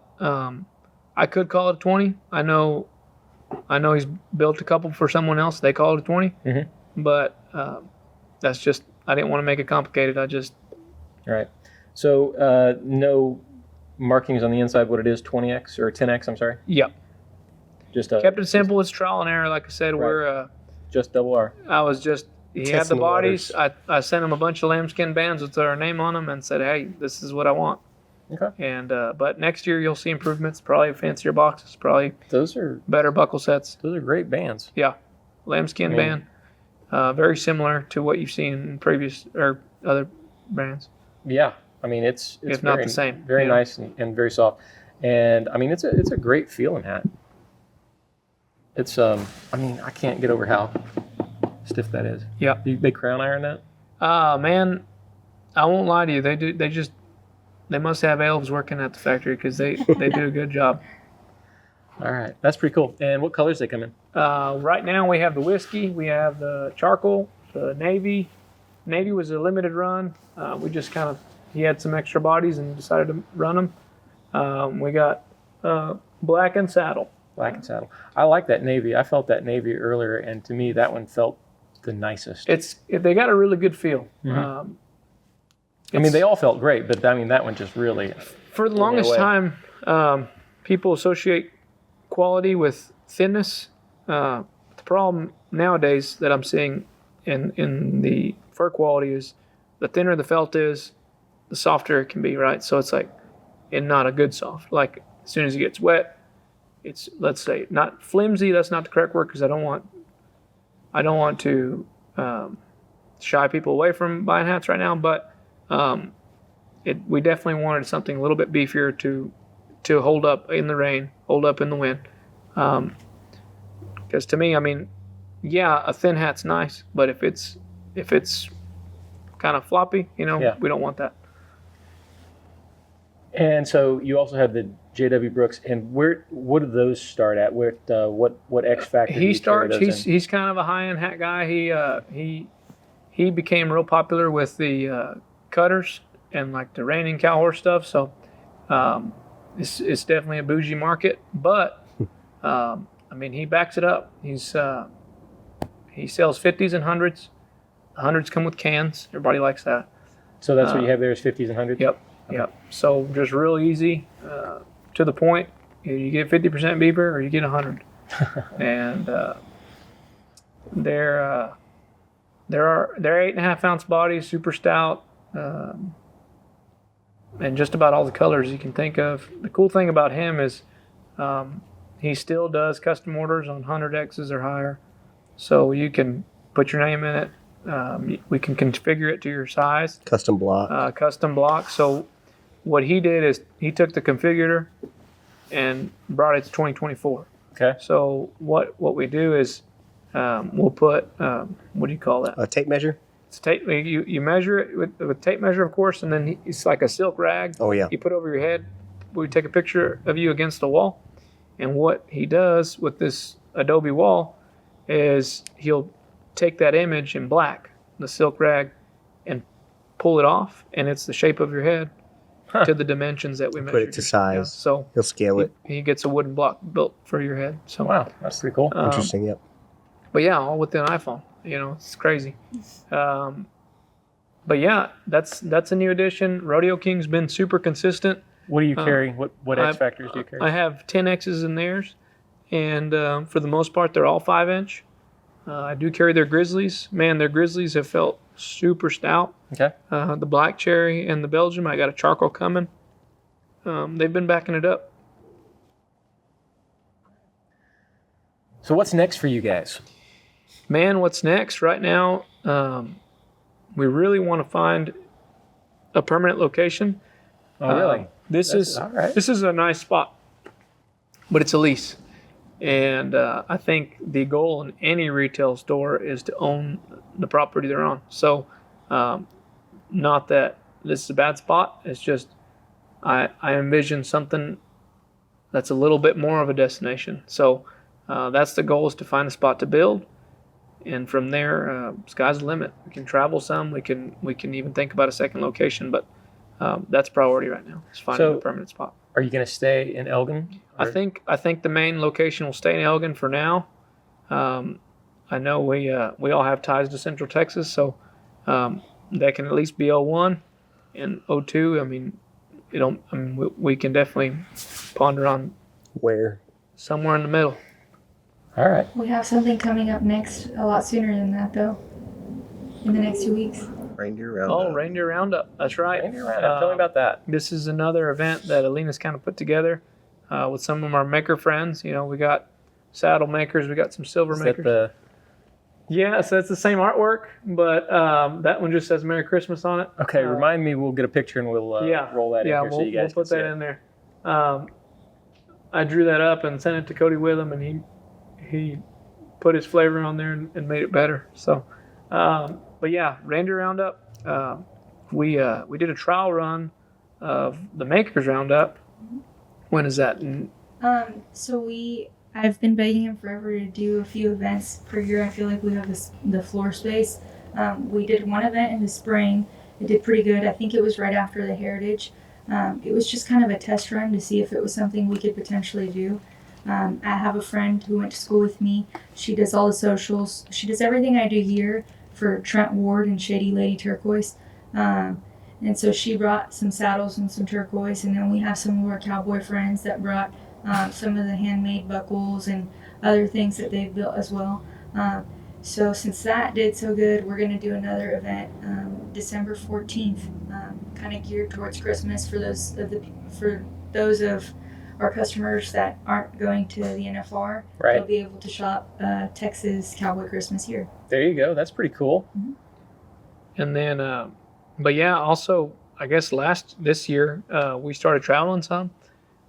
I could call it a 20. I know he's built a couple for someone else. They call it a 20. But that's just, I didn't want to make it complicated. All right. So no markings on the inside what it is, 20X or 10X, I'm sorry? Yep. Just kept it simple. It's trial and error. Like I said, we're... just double R. He had the bodies. I sent him a bunch of lambskin bands with our name on them and said, hey, this is what I want. Okay. And but next year you'll see improvements, probably fancier boxes, probably those are better buckle sets. Those are great bands. Yeah. Lambskin band. Very similar to what you've seen in previous or other brands. Yeah, I mean it's if not the same. Very nice and very soft, and I mean it's a great feeling hat. It's I mean I can't get over how stiff that is. Yeah, they crown iron that. Man, I won't lie to you. They do. They must have elves working at the factory because they do a good job. All right, that's pretty cool. And what colors they come in? Right now we have the whiskey, we have the charcoal, the navy. Navy was a limited run. We just he had some extra bodies and decided to run them. We got black and saddle. Black and saddle. I like that navy. I felt that navy earlier, and to me that one felt the nicest. They got a really good feel. Mm-hmm. I mean, they all felt great, but I mean that one just really. For the longest time, people associate quality with thinness. The problem nowadays that I'm seeing in the fur quality is the thinner the felt is, the softer it can be, right? So it's like, and not a good soft. Like as soon as it gets wet, it's, let's say, not flimsy. That's not the correct word because I don't want to shy people away from buying hats right now. But we definitely wanted something a little bit beefier to hold up in the rain, hold up in the wind. Because to me, I mean, yeah, a thin hat's nice, but if it's kind of floppy, we don't want that. And so you also have the J.W. Brooks, and what do those start at? What X factor? He starts. He's kind of a high-end hat guy. He became real popular with the cutters and like the reining cow horse stuff. So it's definitely a bougie market, but I mean he backs it up. He sells 50s and 100s. The 100s come with cans. Everybody likes that. So that's what you have there is 50s and 100s? Yep. Yep. So just real easy, to the point. You get 50% beaver or you get 100. And they're 8.5 ounce bodies, super stout, and just about all the colors you can think of. The cool thing about him is he still does custom orders on 100Xs or higher. So you can put your name in it. We can configure it to your size. Custom block. Custom block. So what he did is he took the configurator and brought it to 2024. Okay. So what we do is we'll put what do you call that? A tape measure? It's tape. You measure it with tape measure, of course, and then it's like a silk rag. Oh, yeah. You put over your head. We take a picture of you against the wall, and what he does with this Adobe wall is he'll take that image in black, the silk rag, and pull it off, and it's the shape of your head to the dimensions that we measured. Put it to size. Yeah, so He'll scale it. he gets a wooden block built for your head. So Wow, that's pretty cool. Interesting, yep. But yeah, all with an iPhone. It's crazy. But yeah, that's a new addition. Rodeo King's been super consistent. What do you carry? What X factors do you carry? I have 10 X's in theirs, and for the most part, they're all 5-inch. I do carry their Grizzlies. Man, their Grizzlies have felt super stout. Okay. The Black Cherry and the Belgium, I got a charcoal coming. They've been backing it up. So what's next for you guys? Man, what's next? Right now, we really want to find a permanent location. Oh, really? This is a nice spot, but it's a lease. And I think the goal in any retail store is to own the property they're on. So not that this is a bad spot. It's just I envision something that's a little bit more of a destination. So that's the goal, is to find a spot to build. And from there, sky's the limit. We can travel some. We can even think about a second location. But that's priority right now, is finding a permanent spot. Are you going to stay in Elgin? I think the main location will stay in Elgin for now. I know we all have ties to Central Texas, so that can at least be 01 and 02. I mean, we can definitely ponder on Where? somewhere in the middle. All right. We have something coming up next a lot sooner than that, though, in the next 2 weeks. Reindeer Roundup. Oh, Reindeer Roundup. That's right. Tell me about that. This is another event that Alina's kind of put together with some of our maker friends. We got saddle makers. We got some silver makers. Yeah, so it's the same artwork, but that one just says Merry Christmas on it. Okay, remind me. We'll get a picture and we'll roll that in here so you guys we'll put that in there. I drew that up and sent it to Cody Witham, and he put his flavor on there and made it better. So, but yeah, Reindeer Roundup. We did a trial run of the Makers Roundup. When is that? I've been begging him forever to do a few events per year. I feel like we have the floor space. We did one event in the spring. It did pretty good. I think it was right after the Heritage. It was just kind of a test run to see if it was something we could potentially do. I have a friend who went to school with me. She does all the socials. She does everything I do here for Trent Ward and Shady Lady Turquoise. And so she brought some saddles and some turquoise, and then we have some of our cowboy friends that brought some of the handmade buckles and other things that they've built as well. So since that did so good, we're going to do another event December 14th, kind of geared towards Christmas for those of our customers that aren't going to the NFR. Right. They'll be able to shop Texas Cowboy Christmas here. There you go. That's pretty cool. Mm-hmm. And then, but yeah, also, I guess this year, we started traveling some.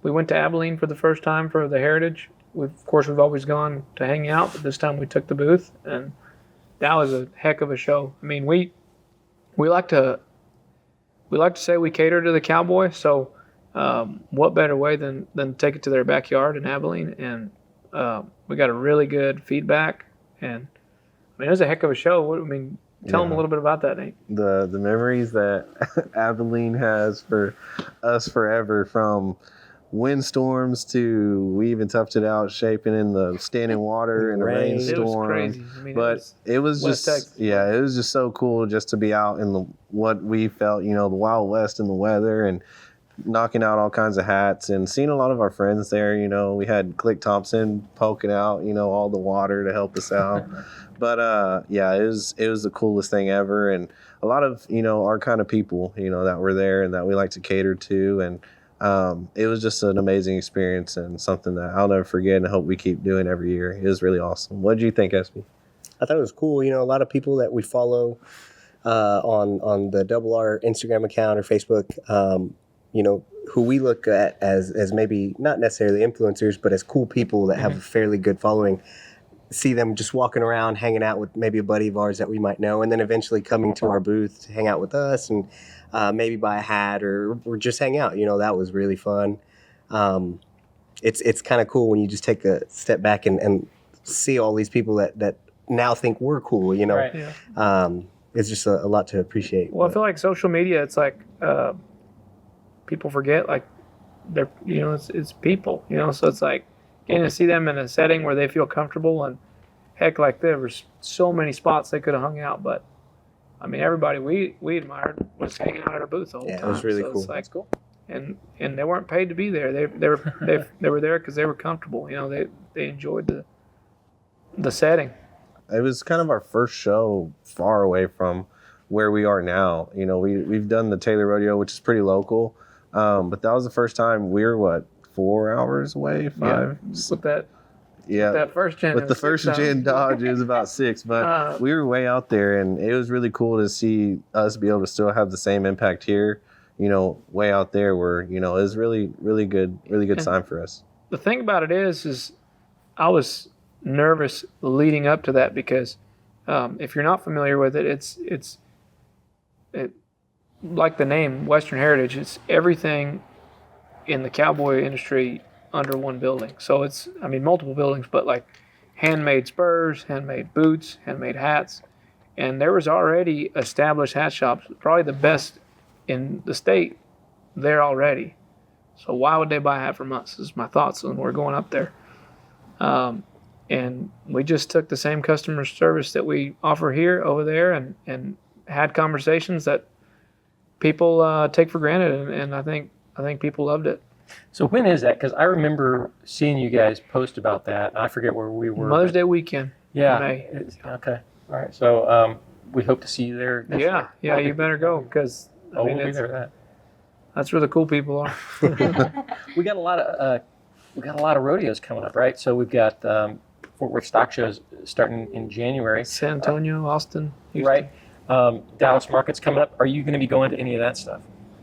We went to Abilene for the first time for the Heritage. Of course, we've always gone to hang out, but this time we took the booth, and that was a heck of a show. I mean, we like to say we cater to the cowboy, so what better way than take it to their backyard in Abilene? And we got a really good feedback, and I mean, it was a heck of a show. Tell them a little bit about that, Nate. The memories that Abilene has for us forever, from windstorms to we even toughed it out, shaping in the standing water in a Rain. rainstorm. It was crazy. I mean, But it was West just Texas. it was just so cool just to be out in the what we felt, the Wild West in the weather and knocking out all kinds of hats and seeing a lot of our friends there. We had Click Thompson poking out, all the water to help us out. But it was the coolest thing ever, and a lot of our kind of people that were there and that we like to cater to, and it was just an amazing experience and something that I'll never forget and hope we keep doing every year. It was really awesome. What did you think, SB? I thought it was cool. A lot of people that we follow on the Double R Instagram account or Facebook, who we look at as maybe not necessarily influencers, but as cool people that have a fairly good following. See them just walking around, hanging out with maybe a buddy of ours that we might know, and then eventually coming to our booth to hang out with us and maybe buy a hat or just hang out. That was really fun. It's kind of cool when you just take a step back and see all these people that now think we're cool. Right. Yeah. It's just a lot to appreciate. Well, I feel like social media, it's like people forget, like they're, it's people, so it's like getting to see them in a setting where they feel comfortable, and heck, like there was so many spots they could have hung out, but I mean, everybody we admired was hanging out at our booth the whole time. It was really so cool. It's like, cool. And they weren't paid to be there. They were there because they were comfortable. They enjoyed the setting. It was kind of our first show far away from where we are now. We've done the Taylor Rodeo, which is pretty local, but that was the first time we were 4 hours away, 5. With that first gen. With the first gen Dodge, it was about 6, but we were way out there, and it was really cool to see us be able to still have the same impact here. Way out there, where it was really, really good sign for us. The thing about it is I was nervous leading up to that because if you're not familiar with it, it's like the name Western Heritage. It's everything in the cowboy industry under one building. So it's, multiple buildings, but like handmade spurs, handmade boots, handmade hats. And there was already established hat shops, probably the best in the state there already. So why would they buy a hat from us? This is my thoughts when we're going up there. And we just took the same customer service that we offer here over there and had conversations that people take for granted. And I think people loved it. So when is that? Because I remember seeing you guys post about that. I forget where we were. Mother's Day weekend. Yeah. May. Okay. All right. So we hope to see you there. Yeah. You better go because we'll be there. That's where the cool people are. We got a lot of rodeos coming up, right? So we've got Fort Worth stock shows starting in January. San Antonio, Austin, Houston. Right. Dallas market's coming up. Are you going to be going to any of that stuff?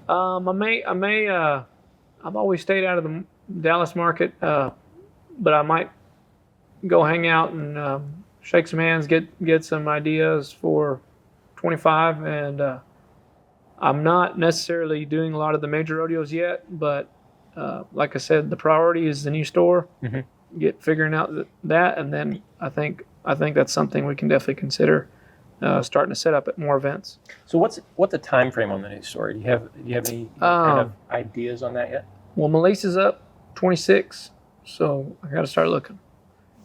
I may. I've always stayed out of the Dallas market, but I might go hang out and shake some hands, get some ideas for 25. And I'm not necessarily doing a lot of the major rodeos yet, but like I said, the priority is the new store. Mm-hmm. Figuring out that, and then I think that's something we can definitely consider starting to set up at more events. So what's the time frame on the new store? Do you have any kind of ideas on that yet? Well, my lease is up 26, so I got to start looking.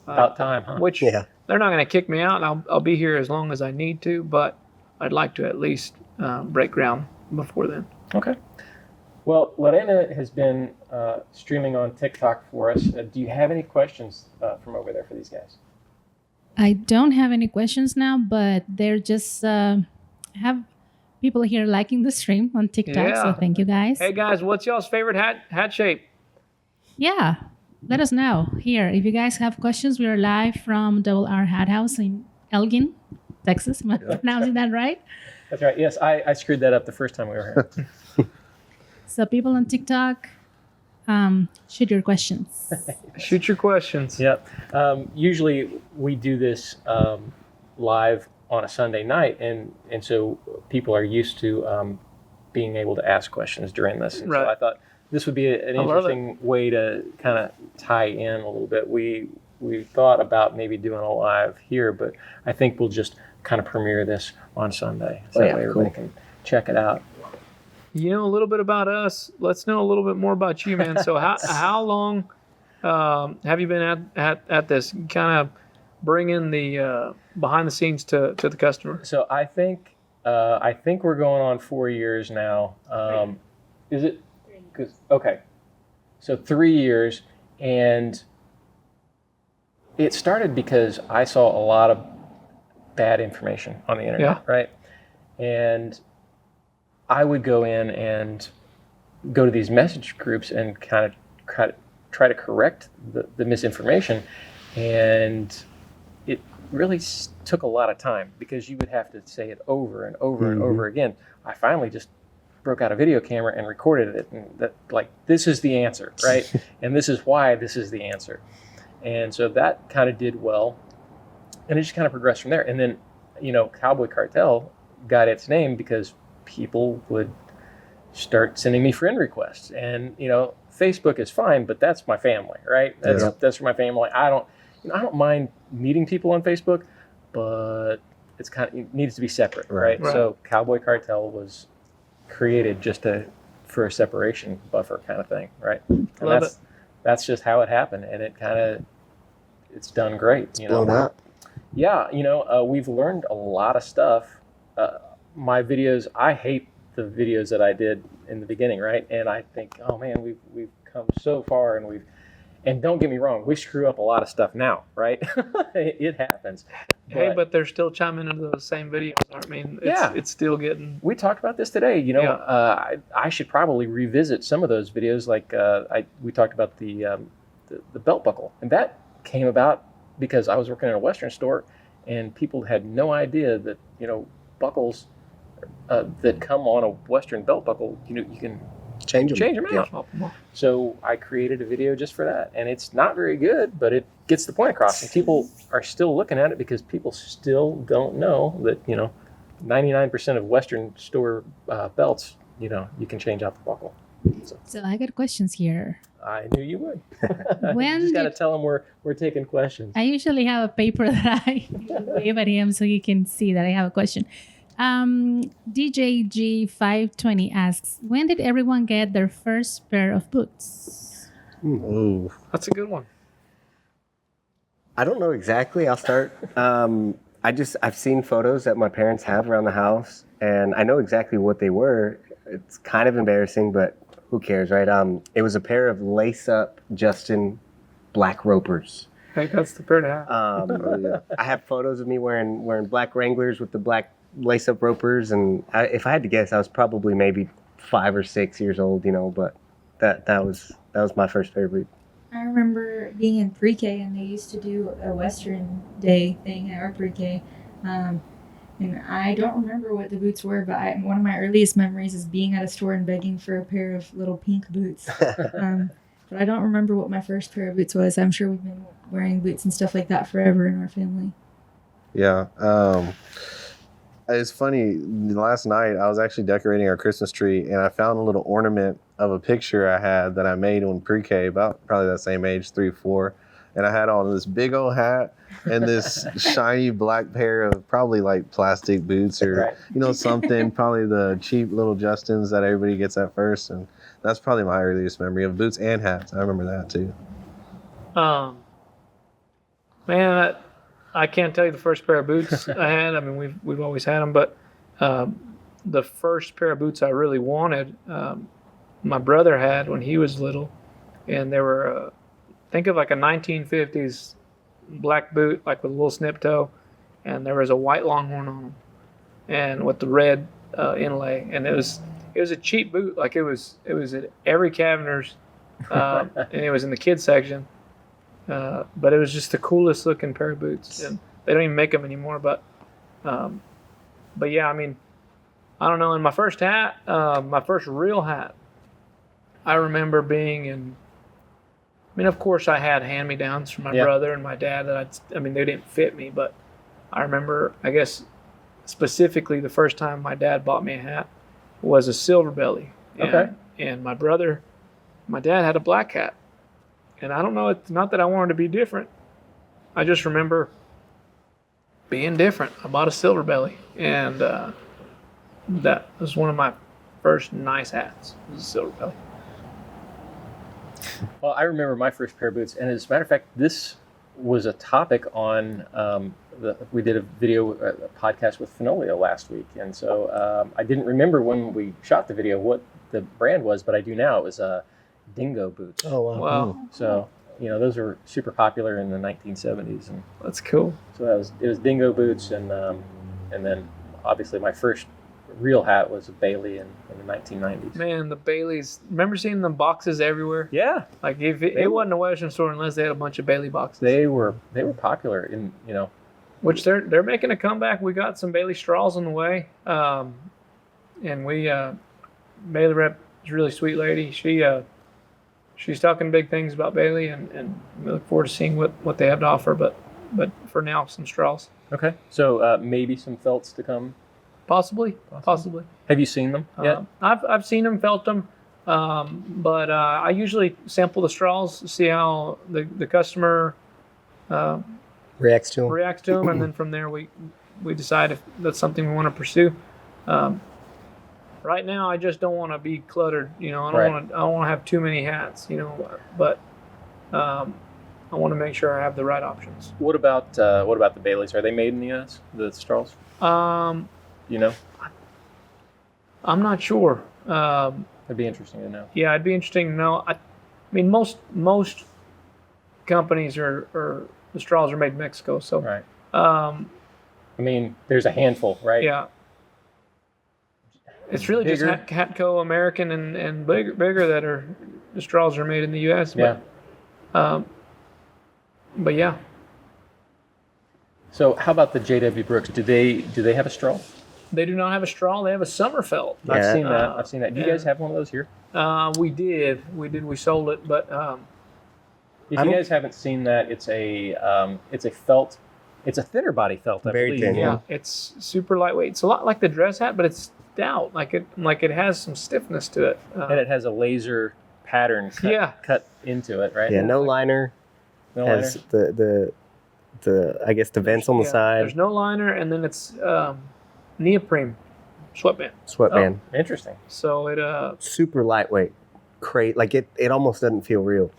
About time, huh? Which they're not going to kick me out. I'll be here as long as I need to, but I'd like to at least break ground before then. Okay. Well, Lorena has been streaming on TikTok for us. Do you have any questions from over there for these guys? I don't have any questions now, but they're just have people here liking the stream on TikTok, so thank you guys. Hey guys, what's y'all's favorite hat shape? Yeah, let us know here. If you guys have questions, we are live from Double R Hat House in Elgin, Texas. Am I pronouncing that right? That's right. Yes, I screwed that up the first time we were here. So people on TikTok, shoot your questions. Shoot your questions. Yep. Usually we do this live on a Sunday night, and so people are used to being able to ask questions during this. And right. So I thought this would be an interesting way to kind of tie in a little bit. We thought about maybe doing a live here, but I think we'll just kind of premiere this on Sunday. So that way everybody can check it out. You know a little bit about us. Let's know a little bit more about you, man. So how long have you been at this? Kind of bringing the behind the scenes to the customer. So I think we're going on 4 years now. Is it? 'Cause, okay, so 3 years, and it started because I saw a lot of bad information on the internet, Yeah. right? And I would go in and go to these message groups and kind of try to correct the misinformation, and it really took a lot of time because you would have to say it over and over and over again. I finally just broke out a video camera and recorded it, and that, like, this is the answer, right? And this is why this is the answer. And so that kind of did well, and it just kind of progressed from there. And then, Cowboy Cartel got its name because people would start sending me friend requests, and Facebook is fine, but that's my family, right? That's for my family. I don't mind meeting people on Facebook, but it needs to be separate, right? So Cowboy Cartel was created just for a separation buffer kind of thing, right? And that's just how it happened, and it's done great. Blown up. Yeah, we've learned a lot of stuff. My videos, I hate the videos that I did in the beginning, right? And I think, oh man, we've come so far, and don't get me wrong, we screw up a lot of stuff now, right? It happens. But they're still chiming into those same videos. I mean, it's still getting. We talked about this today. I should probably revisit some of those videos. Like we talked about the belt buckle, and that came about because I was working in a Western store, and people had no idea that buckles that come on a Western belt buckle, you can change them out. So I created a video just for that, and it's not very good, but it gets the point across, and people are still looking at it because people still don't know that 99% of Western store belts, you can change out the buckle. So I got questions here. I knew you would. When you just got to tell them we're taking questions. I usually have a paper that I wave at him so he can see that I have a question. DJG520 asks, when did everyone get their first pair of boots? Ooh. That's a good one. I don't know exactly. I'll start. I've seen photos that my parents have around the house, and I know exactly what they were. It's kind of embarrassing, but who cares, right? It was a pair of lace-up Justin black ropers. I think that's the pair to have. I have photos of me wearing black Wranglers with the black lace-up ropers, and if I had to guess, I was probably maybe 5 or 6 years old, but that was my first pair of boots. I remember being in pre-K, and they used to do a Western Day thing at our pre-K. And I don't remember what the boots were, but one of my earliest memories is being at a store and begging for a pair of little pink boots. But I don't remember what my first pair of boots was. I'm sure we've been wearing boots and stuff like that forever in our family. Yeah. It's funny, last night I was actually decorating our Christmas tree, and I found a little ornament of a picture I had that I made when pre-K, about probably that same age, 3 or 4. And I had on this big old hat and this shiny black pair of probably like plastic boots or, something, probably the cheap little Justins that everybody gets at first. And that's probably my earliest memory of boots and hats. I remember that too. Man, I can't tell you the first pair of boots I had. I mean, we've always had them, but the first pair of boots I really wanted, my brother had when he was little, and they were, think of like a 1950s black boot, like with a little snip toe, and there was a white Longhorn on them, and with the red inlay, and it was a cheap boot, like it was at every Cavender's, and it was in the kids section. But it was just the coolest looking pair of boots, and they don't even make them anymore. But yeah, I mean, I don't know. In my first hat, my first real hat, I remember being in. I mean, of course, I had hand-me-downs from my brother and my dad that they didn't fit me, but I remember, I guess, specifically the first time my dad bought me a hat was a silver belly. And my dad had a black hat. And I don't know, it's not that I wanted to be different. I just remember being different. I bought a silver belly, and that was one of my first nice hats. Was a silver belly. Well, I remember my first pair of boots, and as a matter of fact, this was a topic on we did a podcast with Fenolio last week, and so I didn't remember when we shot the video what the brand was, but I do now. It was Dingo boots. Oh wow. Wow, So those were super popular in the 1970s, and that's cool. so it was Dingo boots, and then obviously my first real hat was a Bailey in the 1990s. Man, the Baileys. Remember seeing them boxes everywhere? Yeah, Like if it wasn't a Western store unless they had a bunch of Bailey boxes. they were popular in Which they're making a comeback. We got some Bailey straws on the way, and we Bailey rep is a really sweet lady. She's talking big things about Bailey, and we look forward to seeing what they have to offer. But for now, some straws, Okay, so maybe some felts to come. possibly. Have you seen them yet? I've seen them, felt them, but I usually sample the straws, see how the customer Reacts to them. reacts to them, and then from there we decide if that's something we want to pursue. Right now, I just don't want to be cluttered. I don't want to have too many hats. But I want to make sure I have the right options. What about the Baileys? Are they made in the U.S.? The straws? I'm not sure. It'd be interesting to know. Yeah, it'd be interesting to know. I mean, most companies are the straws are made in Mexico, so Right. um, I mean, there's a handful, right? yeah. It's really Bigger. just Hatco American and bigger that are the straws are made in the U.S. Yeah. But yeah, So how about the J.W. Brooks? Do they have a straw? they do not have a straw. They have a Summerfelt. Yeah. I've seen that. Do you guys have one of those here? We did. We sold it, but If I you don't- guys haven't seen that, it's a felt. It's a thinner body felt. I Very believe. thin, yeah, it's super lightweight. It's a lot like the dress hat, but it's stout. Like it has some stiffness to it. And it has a laser pattern cut into it, right? Yeah, no liner. No Has liner? the I guess the vents on the Yeah, side. There's no liner, and then it's neoprene sweatband. Sweatband. Oh, interesting. So it Super lightweight. Like it almost doesn't feel real.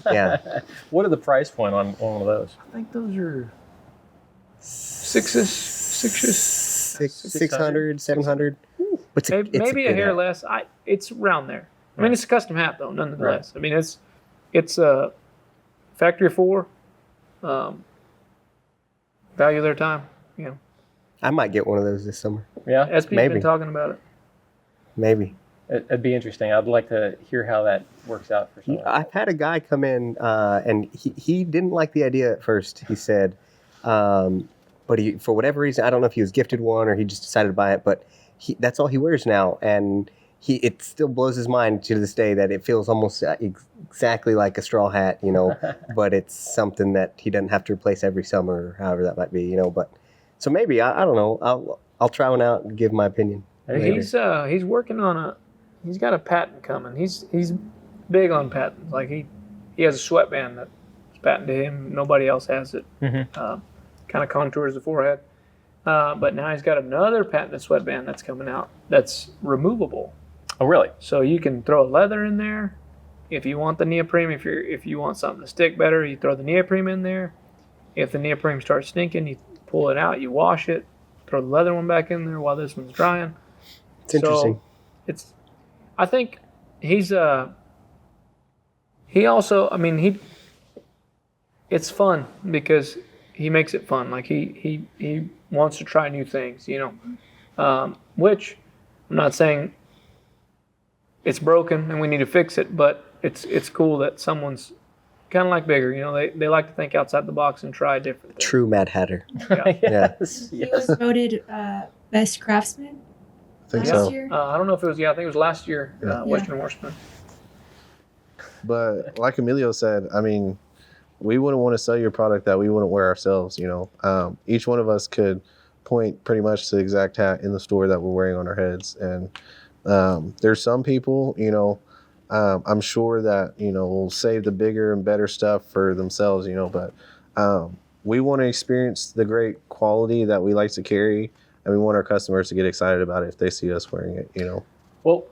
Yeah. What are the price point on one of those? I think those are sixes. 600, 700. But Maybe a good hair hat. less. It's around there. I mean, it's a custom hat though, nonetheless. I mean, it's a factory 4. Value their time. I might get one of those this summer. Yeah, SP's Maybe. been talking about it. Maybe. it'd be interesting. I'd like to hear how that works out for someone. I've had a guy come in and he didn't like the idea at first. He said, but he, for whatever reason, I don't know if he was gifted one or he just decided to buy it, but that's all he wears now. And it still blows his mind to this day that it feels almost exactly like a straw hat, but it's something that he doesn't have to replace every summer or however that might be, but so maybe, I don't know. I'll try one out and give my opinion. later. He's working on he's got a patent coming. He's big on patents. Like he has a sweatband that's patented to him. Nobody else has it. Mhm. Kind of contours the forehead. But now he's got another patented sweatband that's coming out that's removable. Oh, really? So you can throw leather in there. If you want the neoprene, if you want something to stick better, you throw the neoprene in there. If the neoprene starts stinking, you pull it out, you wash it, throw the leather one back in there while this one's drying. It's interesting. So I think he also, I mean, it's fun because he makes it fun. Like he wants to try new things, which I'm not saying it's broken and we need to fix it, but it's cool that someone's kind of like bigger, they like to think outside the box and try different things. True Mad Hatter. Yes. He was voted best craftsman I think last so. year. I don't know if it was, I think it was last year, Yeah. Western Horseman. But like Emilio said, I mean, we wouldn't want to sell you a product that we wouldn't wear ourselves. Each one of us could point pretty much to the exact hat in the store that we're wearing on our heads. And there's some people, I'm sure that, will save the bigger and better stuff for themselves, but we want to experience the great quality that we like to carry, and we want our customers to get excited about it if they see us wearing it, Well,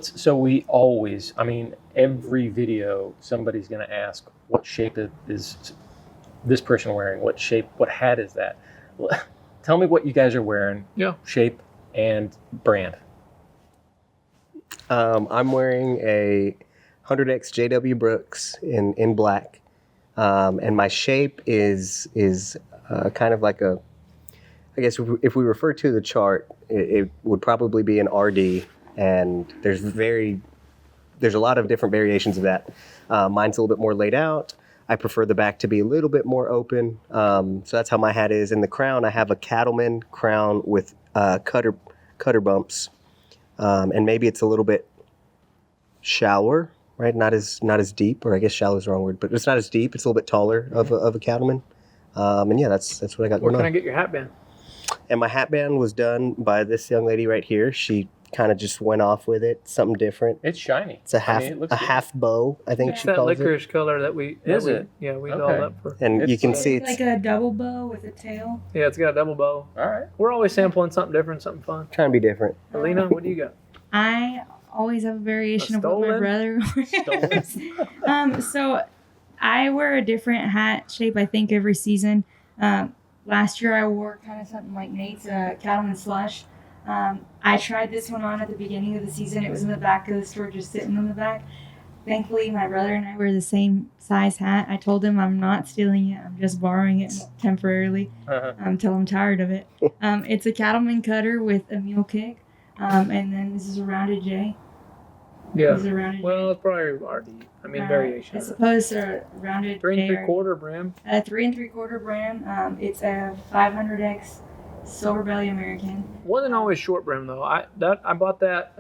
so we always, I mean, every video, somebody's going to ask, what shape is this person wearing? What hat is that? Tell me what you guys are wearing. Yeah. Shape and brand. I'm wearing a 100X JW Brooks in black, and my shape is kind of like a, I guess if we refer to the chart, it would probably be an RD, and there's a lot of different variations of that. Mine's a little bit more laid out. I prefer the back to be a little bit more open, so that's how my hat is. In the crown, I have a cattleman crown with cutter bumps, and maybe it's a little bit shallower, right? Not as deep, or I guess shallow is the wrong word, but it's not as deep. It's a little bit taller of a cattleman, and yeah, that's what I got Where going can on. I get your hat band? And my hat band was done by this young lady right here. She kind of just went off with it, something different. It's shiny. It's a half bow, I think It's she that calls licorice color that we. Is it? Yeah, we Okay. dolled up for. it. And you can see It's it's like a double bow with a tail. Yeah, it's got a double bow. All right. We're always sampling something different, something fun. trying to be different. Alina, what do you got? I always have a variation A of what my stolen? brother wears. So I wear a different hat shape, I think, every season. Last year I wore kind of something like Nate's Cattleman Slush. I tried this one on at the beginning of the season. It was in the back of the store, just sitting in the back. Thankfully, my brother and I wear the same size hat. I told him I'm not stealing it. I'm just borrowing it temporarily until I'm tired of it. It's a cattleman cutter with a mule kick. And then this is a rounded J. Yeah. This is a rounded Well, J. it's probably RD. I mean, variation. It's supposed to rounded 3 J. 3/4 brim. 3 3/4 brim. It's a 500X Silver Belly American. Wasn't always short brim though. I bought that.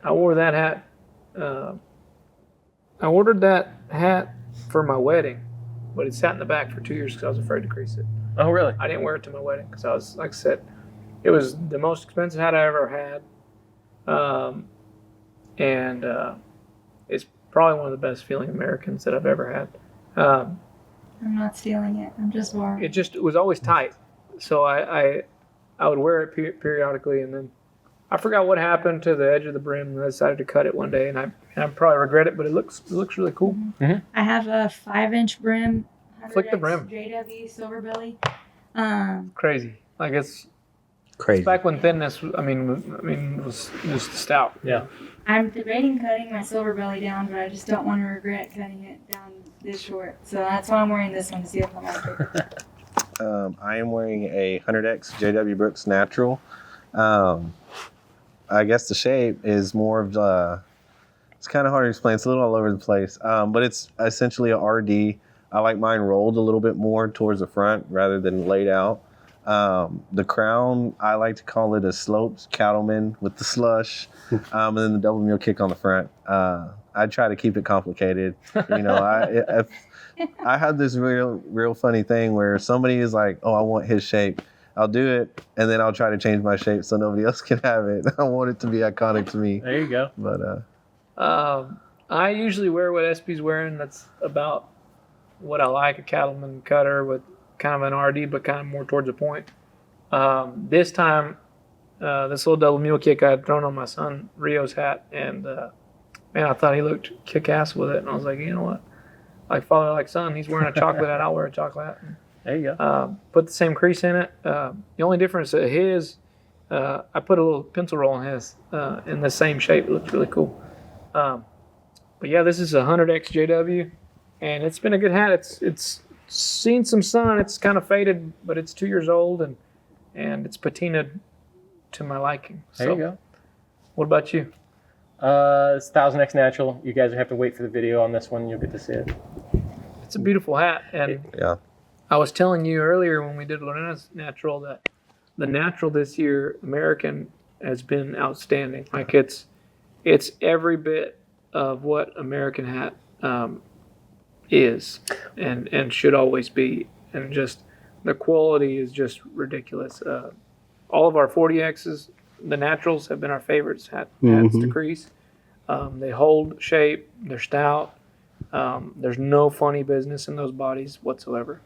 I wore that hat. I ordered that hat for my wedding, but it sat in the back for 2 years because I was afraid to crease it. Oh, really? I didn't wear it to my wedding because I was, like I said, it was the most expensive hat I ever had, and it's probably one of the best feeling Americans that I've ever had. I'm not stealing it. I'm just borrowing. It was always tight, so I would wear it periodically, and then I forgot what happened to the edge of the brim, and I decided to cut it one day, and I probably regret it, but it looks really cool. I have a 5-inch brim. Flick the 100X brim. JW Silver Belly. Crazy, like it's Crazy. back when thinness, was just stout. Yeah. I'm debating cutting my Silver Belly down, but I just don't want to regret cutting it down this short. So that's why I'm wearing this one to see if I like it. I am wearing a 100X JW Brooks Natural. I guess the shape is more of it's kind of hard to explain. It's a little all over the place, but it's essentially a RD. I like mine rolled a little bit more towards the front rather than laid out. The crown, I like to call it a sloped cattleman with the slush, and then the double mule kick on the front. I try to keep it complicated. I had this real funny thing where somebody is like, "Oh, I want his shape." I'll do it, and then I'll try to change my shape so nobody else can have it. I want it to be iconic to me. There you go. But I usually wear what SP's wearing. That's about what I like, a cattleman cutter with kind of an RD, but kind of more towards the point. This time, this little double mule kick I had thrown on my son Rio's hat, and man, I thought he looked kick-ass with it, and I was like, you know what? Like father, like son, he's wearing a chocolate hat, I'll wear a chocolate hat. There you go. Put the same crease in it. The only difference is his, I put a little pencil roll in his in the same shape. It looks really cool. But yeah, this is a 100X JW, and it's been a good hat. It's seen some sun. It's kind of faded, but it's 2 years old, and it's patinaed to my liking. There you go. What about you? It's 1000X Natural. You guys have to wait for the video on this one. You'll get to see it. It's a beautiful hat, and yeah. I was telling you earlier when we did Lorena's Natural that the Natural this year, American, has been outstanding. Like it's every bit of what American hat is and should always be, and just the quality is just ridiculous. All of our 40Xs, the Naturals, have been our favorites hats to crease. They hold shape. They're stout. There's no funny business in those bodies whatsoever.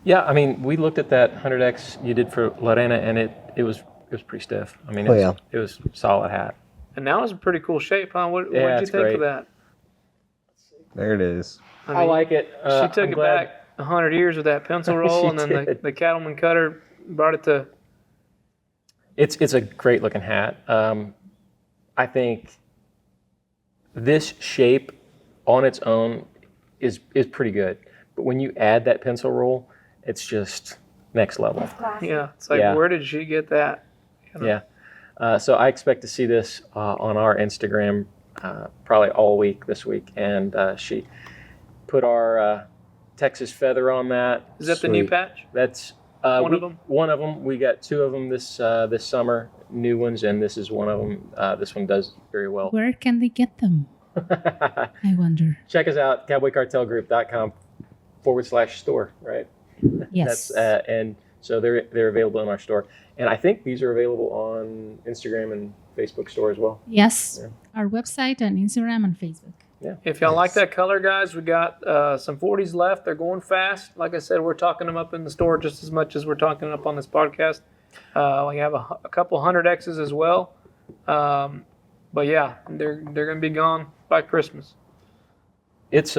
Yeah, I mean, we looked at that 100X you did for Lorena, and it was was pretty stiff. I mean, Oh, yeah. it was a solid hat. And now it's a pretty cool shape, huh? What Yeah, did you it's think great. of that? There it is. I mean, like it. She took I'm it glad- back 100 years with that pencil roll, She and then did. the cattleman cutter brought it to. It's a great looking hat. I think this shape on its own is pretty good, but when you add that pencil roll, it's just next level. It's classic. Yeah, it's like, Yeah. where did she get that? You know? Yeah. So I expect to see this on our Instagram probably all week this week, and she put our Texas feather on that. Is that the new Sweet. patch? That's One of them? One of them. We got two of them this summer, new ones, and this is one of them. This one does very well. Where can they get them? I wonder. Check us out, cowboycartelgroup.com/store, right? Yes. And so they're available in our store. And I think these are available on Instagram and Facebook store as well. Yes. Yeah. Our website and Instagram and Facebook. If y'all like that color, guys, we got some 40s left. They're going fast. Like I said, we're talking them up in the store just as much as we're talking up on this podcast. We have a couple 100Xs as well. But yeah, they're going to be gone by Christmas. It's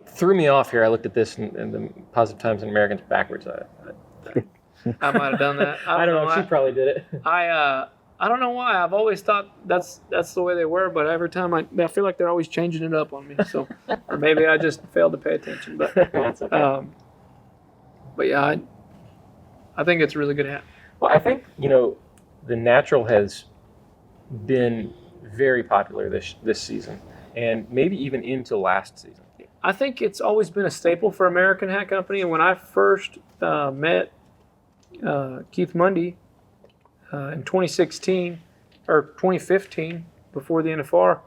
threw me off here. I looked at this and the Positive Times and Americans backwards. I might have done that. I don't know. She probably did it. I don't know why. I've always thought that's the way they were, but every time I feel like they're always changing it up on me. So, or maybe I just failed to pay attention. But That's okay. but yeah, I think it's a really good hat. Well, I think the natural has been very popular this season, and maybe even into last season. I think it's always been a staple for American Hat Company. And when I first met Keith Mundy in 2016 or 2015, before the NFR,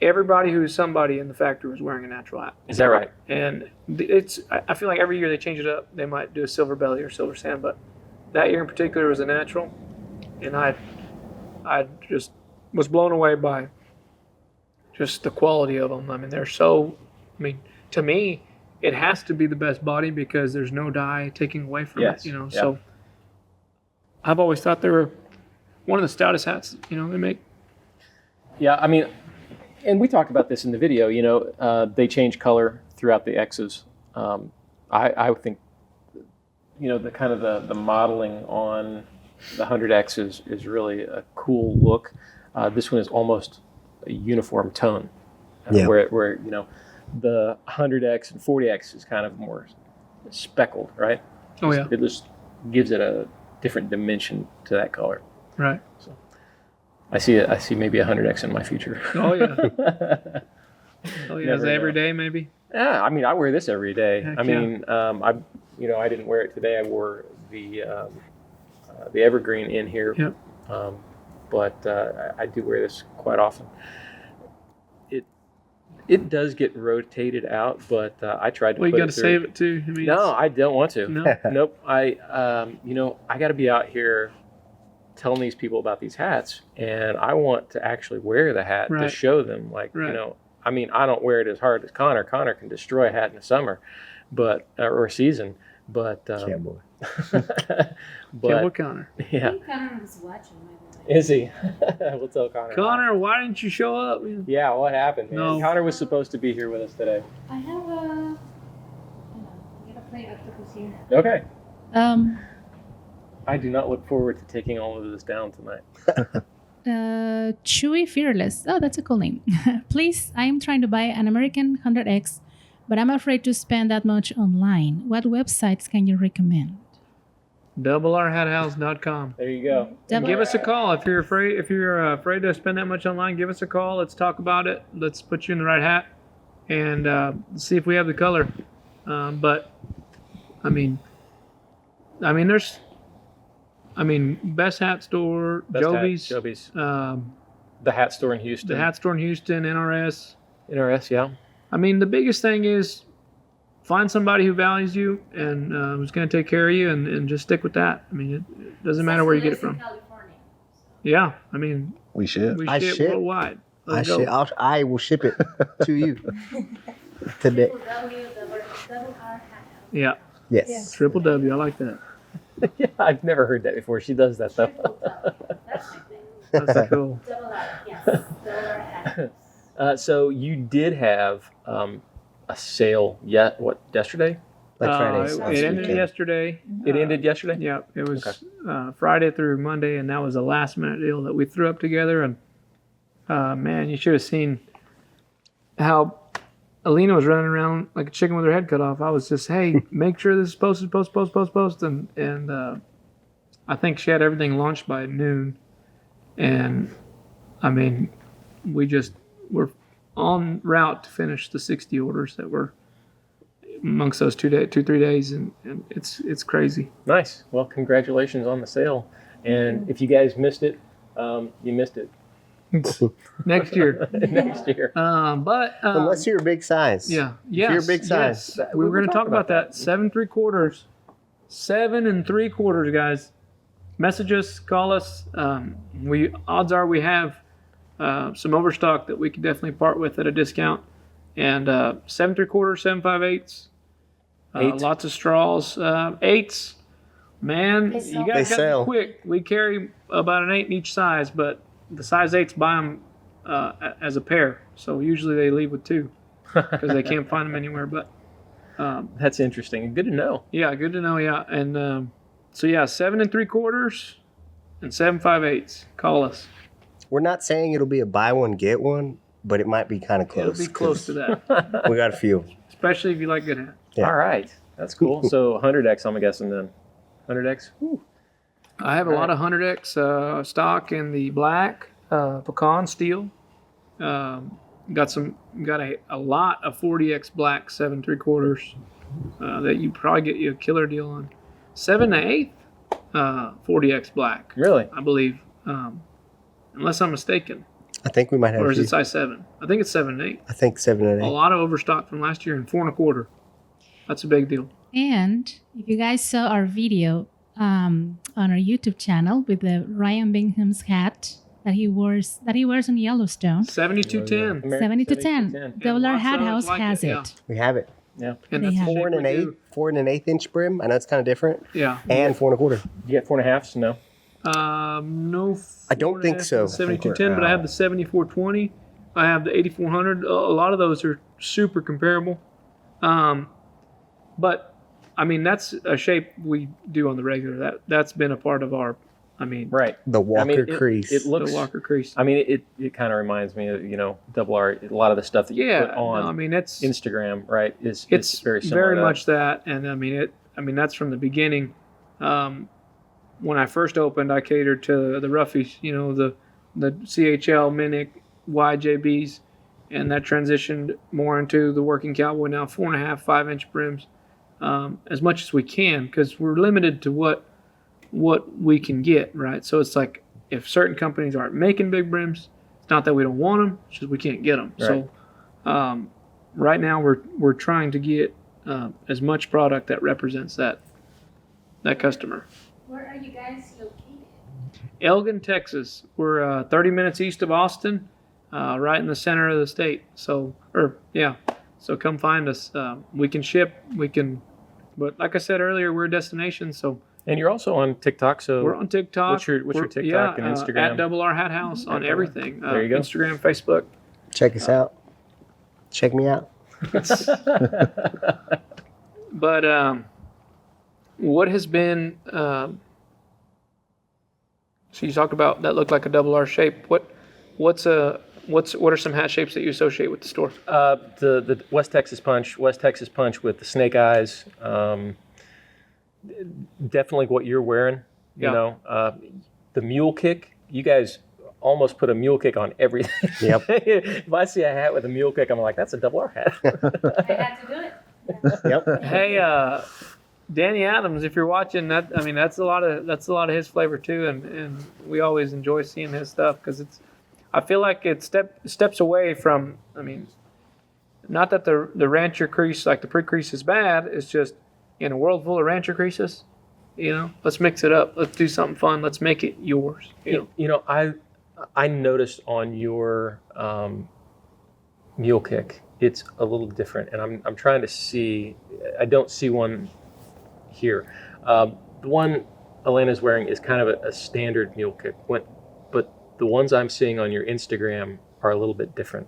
everybody who's somebody in the factory was wearing a natural hat. Is that right? And I feel like every year they change it up. They might do a silver belly or silver sand, but that year in particular was a natural. And I just was blown away by just the quality of them. I mean, to me, it has to be the best body because there's no dye taking away from Yes. it, Yeah. So I've always thought they were one of the stoutest hats, they make. Yeah, I mean, and we talked about this in the video. They change color throughout the X's. I think, the kind of the modeling on the 100X is really a cool look. This one is almost a uniform tone, Yeah. where the 100X and 40X is kind of more speckled, right? Oh yeah, It just gives it a different dimension to that color. right. I see maybe a 100X in my future. Oh yeah, oh yeah. Is Never it every know. day maybe? Yeah, I mean, I wear this every day. Heck I mean, I didn't wear it today. I wore the evergreen in here. Yep. But I do wear this quite often. It does get rotated out, but I tried to. Well, you put got to it through. save it too. I mean, No, I don't want to. No? Nope. I got to be out here telling these people about these hats, and I want to actually wear the hat to Right. show them, like, Right. I mean, I don't wear it as hard as Connor. Connor can destroy a hat in the summer, or season, but Cowboy. Cowboy Connor. yeah, Connor was watching. is he? We'll tell Connor. Connor, why didn't you show up? Yeah, what happened, man? No. Connor was supposed to be here with us today. I have a. Hold on. I gotta play octopus here. Okay. Um, I do not look forward to taking all of this down tonight. Chewy Fearless. Oh, that's a cool name. Please, I am trying to buy an American 100X, but I'm afraid to spend that much online. What websites can you recommend? DoubleRHatHouse.com. There you go. And give us a call if you're afraid. If you're afraid to spend that much online, give us a call. Let's talk about it. Let's put you in the right hat, and see if we have the color. But Best Hat Store, Joby's, Joby's. um, The hat store in Houston. the Hat Store in Houston, NRS. NRS, yeah. I mean, the biggest thing is find somebody who values you and who's going to take care of you, and just stick with that. I mean, it doesn't matter where you get it from. Yeah, I mean, We should. we I ship ship. worldwide. Let's go. I will ship it to you today. Yeah. Yes. Triple W. I like that. Yeah, I've never heard that before. She does that though. That's cool. So you did have a sale yesterday? Black Friday. It ended yesterday. It ended yesterday? Yeah, it was Friday through Monday, and that was a last minute deal that we threw up together. And man, you should have seen how Alina was running around like a chicken with her head cut off. I was just, hey, make sure this is posted, post. And I think she had everything launched by noon. And I mean, we're en route to finish the 60 orders that were amongst those 3 days, and it's crazy. Nice. Well, congratulations on the sale. And if you guys missed it, you missed it. Next year. Next year. But Unless you're a big size. yeah, If you're a big size. yes. We were going to talk about that. 7 3/4, 7 3/4, guys. Message us, call us. Odds are we have some overstock that we could definitely part with at a discount. And 7 3/4, 7 5/8, lots of straws. 8s, man, you guys got to be quick. We carry about an 8 in each size, but the size 8s buy them as a pair. So usually they leave with 2 because they can't find them anywhere. But that's interesting. Good to know. Yeah, good to know. Yeah, and so yeah, 7 3/4 and 7 5/8. Call us. We're not saying it'll be a buy one get one, but it might be kind of close. It'll be close to that, We got a few. especially if you like good hats. Yeah. All right. That's cool. So 100X, I'm guessing then. 100X? Whew. I have a lot of 100X stock in the black pecan steel. Got a lot of 40X black 7 3/4 that you probably get you a killer deal on. 7 1/8 40X black. Really? I believe, unless I'm mistaken. I think we might have Or a is few. it size 7? I think it's 7 1/8. I think 7 and A 8. lot of overstock from last year and 4 1/4. That's a big deal. And if you guys saw our video on our YouTube channel with the Ryan Bingham's hat that he wears in Yellowstone, 7210. 70-10, Double R lots Hat of House like has it, yeah. it. We have it. Yeah. And They that's have the it. shape 4 we and an 8, do. 4 and an 1/8 inch brim. I know it's kind of different. Yeah. And 4 1/4. You get 4 1/2s? No. No. I don't think so. 7210, but I have the 7420. I have the 8400. A lot of those are super comparable. But I mean, that's a shape we do on the regular. That's been a part of our. I mean, Right. The Walker I mean, crease. It looks. the Walker crease. I mean, it kind of reminds me of Double R. A lot of the stuff that you Yeah. put on I mean, it's Instagram, right? It's very very similar. to much that, and I mean that's from the beginning. When I first opened, I catered to the roughies, the CHL, Minick, YJBs, and that transitioned more into the working cowboy now, 4 1/2, 5-inch brims, as much as we can, because we're limited to what we can get, right? So it's like if certain companies aren't making big brims, it's not that we don't want them, it's just we can't get them. Right. So right now we're trying to get as much product that represents that customer. Where are you guys located? Elgin, Texas. We're 30 minutes east of Austin, right in the center of the state. So come find us. We can ship. But like I said earlier, we're a destination. So And you're also on TikTok. So we're on TikTok. What's your TikTok and Instagram? At Double R Hat House on everything. There you go. Instagram, Facebook. Check us out. Check me out. But what has been? So you talked about that looked like a double R shape. What are some hat shapes that you associate with the store? The West Texas Punch with the snake eyes. Definitely what you're wearing. Yeah. The mule kick. You guys almost put a mule kick on everything. Yep. If I see a hat with a mule kick, I'm like, that's a Double R hat. I had to do it. Yep. Hey, Danny Adams, if you're watching that, I mean that's a lot of his flavor too, and we always enjoy seeing his stuff because I feel like it steps away from. I mean, not that the rancher crease like the pre-crease is bad. It's just in a world full of rancher creases, let's mix it up. Let's do something fun. Let's make it yours. I noticed on your mule kick, it's a little different, and I'm trying to see. I don't see one here. The one Elena's wearing is kind of a standard mule kick, but the ones I'm seeing on your Instagram are a little bit different.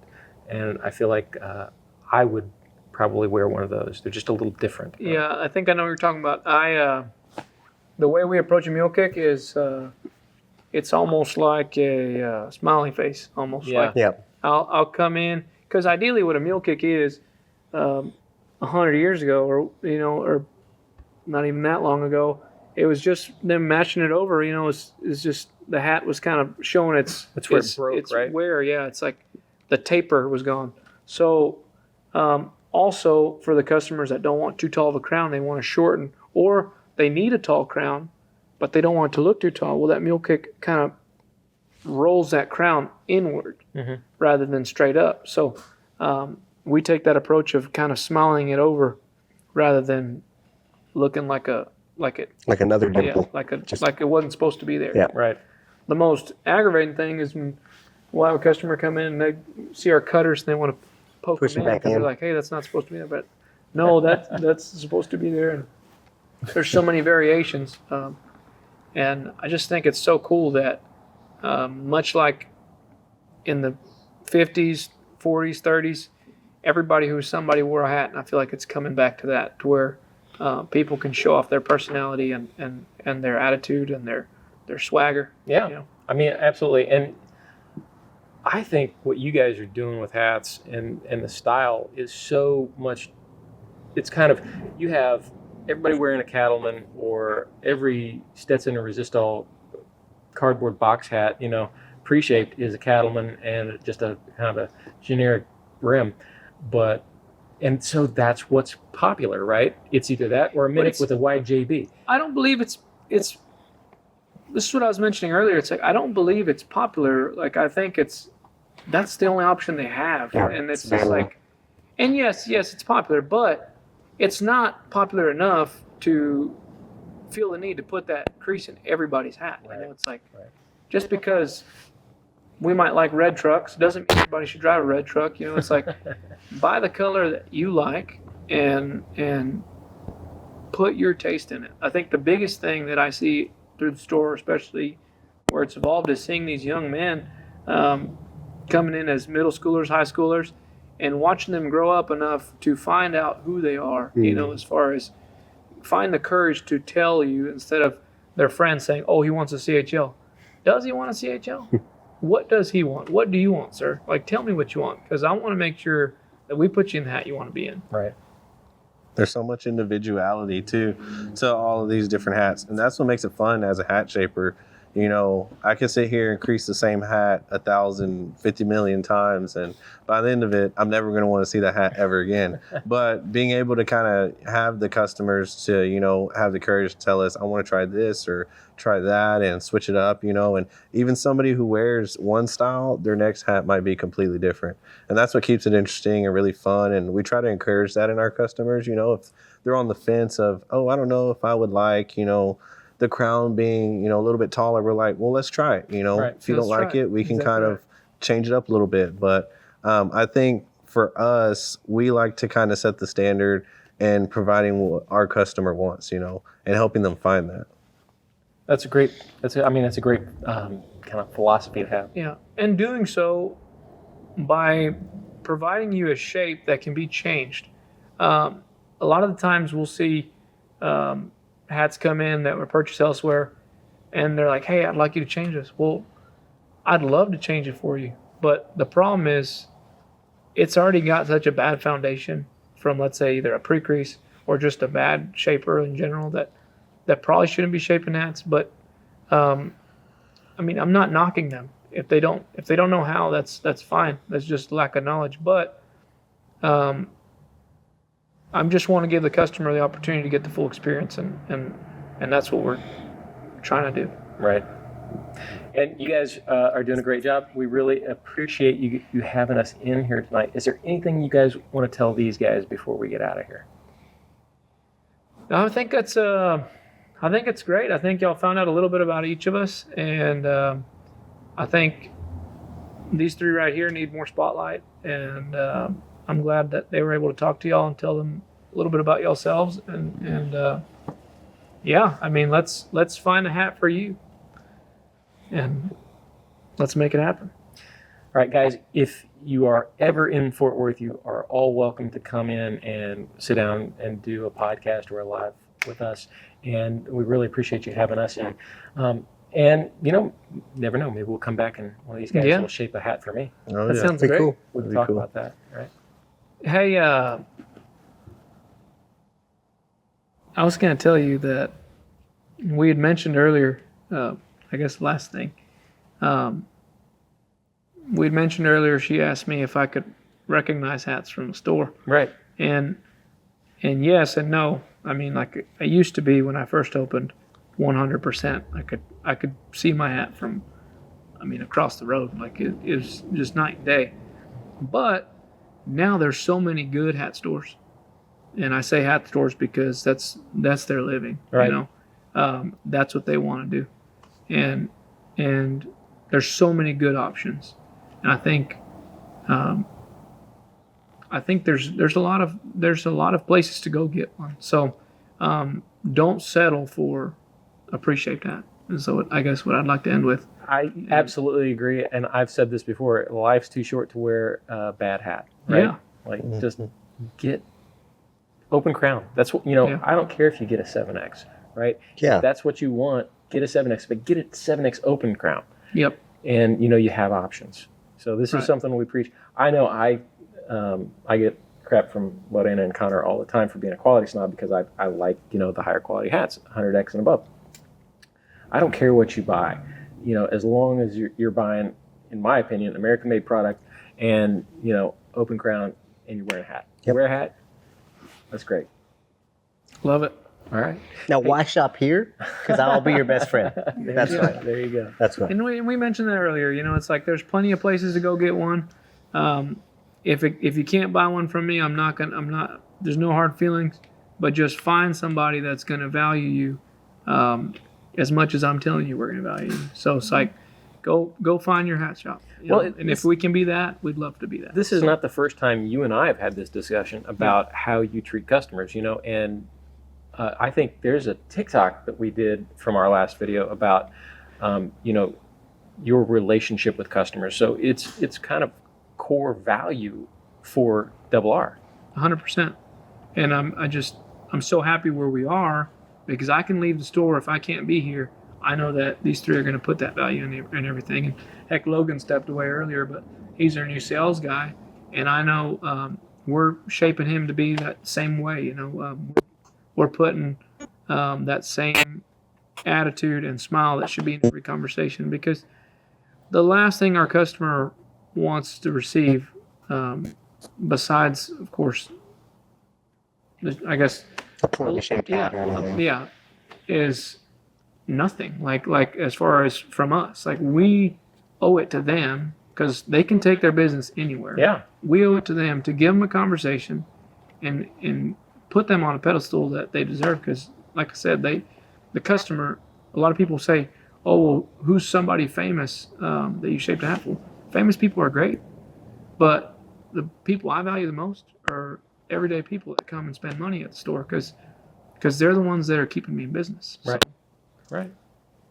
And I feel like I would probably wear one of those. They're just a little different. Yeah, I think I know what you're talking about. The way we approach a mule kick is it's almost like a smiley face, almost. Yeah. Like Yeah. I'll come in, because ideally what a mule kick is, 100 years ago, or not even that long ago, it was just them matching it over. It's just the hat was kind of showing its That's where it broke, its right? wear. Yeah, it's like the taper was gone. So also for the customers that don't want too tall of a crown, they want to shorten, or they need a tall crown, but they don't want it to look too tall. Well, that mule kick kind of rolls that crown inward rather than straight up. So we take that approach of kind of smiling it over rather than looking like Another dimple. like it wasn't supposed to be there. Yeah. Right. The most aggravating thing is when we'll have a customer come in and they see our cutters and they want to poke Push them them in back because they're in. like, hey, that's not supposed to be there. But no, that's supposed to be there. And there's so many variations. And I just think it's so cool that much like in the 50s, 40s, 30s, everybody who was somebody wore a hat. And I feel like it's coming back to that, to where people can show off their personality and their attitude and their swagger. Yeah. I mean, absolutely. And I think what you guys are doing with hats and the style is so much, it's kind of, you have everybody wearing a cattleman, or every Stetson or Resistol cardboard box hat, pre-shaped is a cattleman and just a kind of a generic rim. And so that's what's popular, right? It's either that or a Minnick with a wide JB. I don't believe it's this is what I was mentioning earlier. It's like, I don't believe it's popular. Like, I think that's the only option they have. Yeah, And it's just like, and yes, it's popular, but it's not popular enough to feel the need to put that crease in everybody's hat. Right. It's like, Right. just because we might like red trucks doesn't mean everybody should drive a red truck. It's like, buy the color that you like and put your taste in it. I think the biggest thing that I see through the store, especially where it's evolved, is seeing these young men coming in as middle schoolers, high schoolers, and watching them grow up enough to find out who they are, as far as find the courage to tell you, instead of their friends saying, oh, he wants a CHL. Does he want a CHL? What does he want? What do you want, sir? Like, tell me what you want, because I want to make sure that we put you in the hat you want to be in. Right. There's so much individuality too to all of these different hats, and that's what makes it fun as a hat shaper. I can sit here and crease the same hat 1,050 million times, and by the end of it, I'm never going to want to see that hat ever again. But being able to kind of have the customers to, have the courage to tell us, I want to try this or try that and switch it up, and even somebody who wears one style, their next hat might be completely different. And that's what keeps it interesting and really fun. And we try to encourage that in our customers, if they're on the fence of, oh, I don't know if I would like, the crown being, a little bit taller, we're like, well, let's try it. Right. If you don't like it, we can kind of change it up a little bit. But I think for us, we like to kind of set the standard and providing what our customer wants, and helping them find that. That's a great kind of philosophy to have. Yeah, and doing so by providing you a shape that can be changed. A lot of the times we'll see hats come in that were purchased elsewhere, and they're like, hey, I'd like you to change this. Well, I'd love to change it for you, but the problem is it's already got such a bad foundation from, let's say, either a pre-crease or just a bad shaper in general that probably shouldn't be shaping hats. But I'm not knocking them. If they don't know how, that's fine. That's just lack of knowledge. But I just want to give the customer the opportunity to get the full experience, and that's what we're trying to do. Right. And you guys are doing a great job. We really appreciate you having us in here tonight. Is there anything you guys want to tell these guys before we get out of here? I think it's great. I think y'all found out a little bit about each of us, and I think these three right here need more spotlight, and I'm glad that they were able to talk to y'all and tell them a little bit about yourselves, and yeah, I mean, let's find a hat for you, and let's make it happen. All right, guys, if you are ever in Fort Worth, you are all welcome to come in and sit down and do a podcast or a live with us. And we really appreciate you having us in. And, never know, maybe we'll come back and one of these guys will shape a hat for me. Oh, That yeah. sounds Be great. cool. We can That'd be talk cool. about that, right? Hey, I was going to tell you that we had mentioned earlier, I guess last thing, we had mentioned earlier, she asked me if I could recognize hats from the store. Right. And yes and no. I mean, like I used to be when I first opened, 100%. I could see my hat from, across the road. Like it was just night and day. But now there's so many good hat stores, and I say hat stores because that's their living. Right. That's what they want to do, and there's so many good options, and I think there's a lot of places to go get one. So don't settle for a pre-shaped hat. And so I guess what I'd like to end with. I absolutely agree, and I've said this before. Life's too short to wear a bad hat. Right? Yeah. Like just get open crown. That's what I don't care if you get a 7X, right? Yeah. If that's what you want, get a 7X, but get a 7X open crown. Yep. And you have options. So this is something we preach. I know I get crap from Lorena and Connor all the time for being a quality snob because I like the higher quality hats, 100X and above. I don't care what you buy, as long as you're buying, in my opinion, American-made product, and open crown, and you're wearing a hat. Yep. Wear a hat. That's great. Love it. All right. Now, why shop here? Because I'll be your best friend. That's right. There you go. That's right. And we mentioned that earlier. It's like there's plenty of places to go get one. If you can't buy one from me, there's no hard feelings, but just find somebody that's going to value you as much as I'm telling you we're going to value you. So it's like, go find your hat shop. And if we can be that, we'd love to be that. This is not the first time you and I have had this discussion about how you treat customers, and I think there's a TikTok that we did from our last video about, your relationship with customers. So it's kind of core value for Double R. 100%. And I'm so happy where we are because I can leave the store if I can't be here. I know that these three are going to put that value in everything. And heck, Logan stepped away earlier, but he's our new sales guy, and I know we're shaping him to be that same way. We're putting that same attitude and smile that should be in every conversation, because the last thing our customer wants to receive, besides, of course, I guess, A poorly shaped hat or anything. yeah, is nothing. Like as far as from us, like we owe it to them because they can take their business anywhere. Yeah. We owe it to them to give them a conversation and put them on a pedestal that they deserve. Because, like I said, the customer. A lot of people say, "Oh, well, who's somebody famous that you shaped a hat for?" Famous people are great, but the people I value the most are everyday people that come and spend money at the store because they're the ones that are keeping me in business. Right. Right.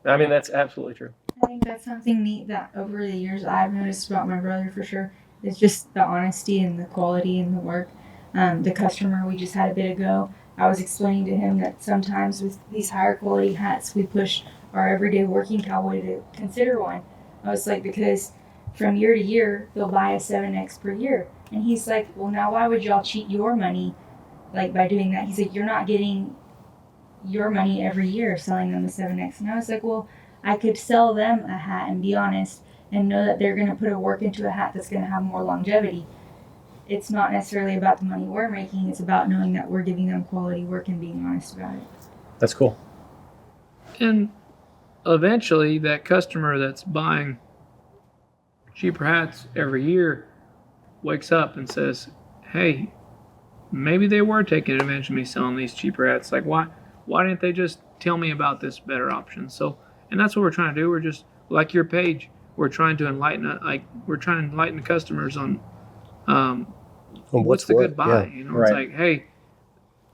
I mean, that's absolutely true. I think that's something neat that over the years I've noticed about my brother for sure. It's just the honesty and the quality and the work. The customer we just had a bit ago, I was explaining to him that sometimes with these higher quality hats, we push our everyday working cowboy to consider one. I was like, because from year to year, they'll buy a 7X per year. And he's like, well, now why would y'all cheat your money like by doing that? He's like, you're not getting your money every year selling them a 7X. And I was like, well, I could sell them a hat and be honest and know that they're going to put a work into a hat that's going to have more longevity. It's not necessarily about the money we're making. It's about knowing that we're giving them quality work and being honest about it. That's cool. And eventually that customer that's buying cheaper hats every year wakes up and says, hey, maybe they were taking advantage of me selling these cheaper hats. Like, why didn't they just tell me about this better option? So, and that's what we're trying to do. We're just like your page. We're trying to enlighten the customers on what's the good buy. Yeah. It's Right. like, hey,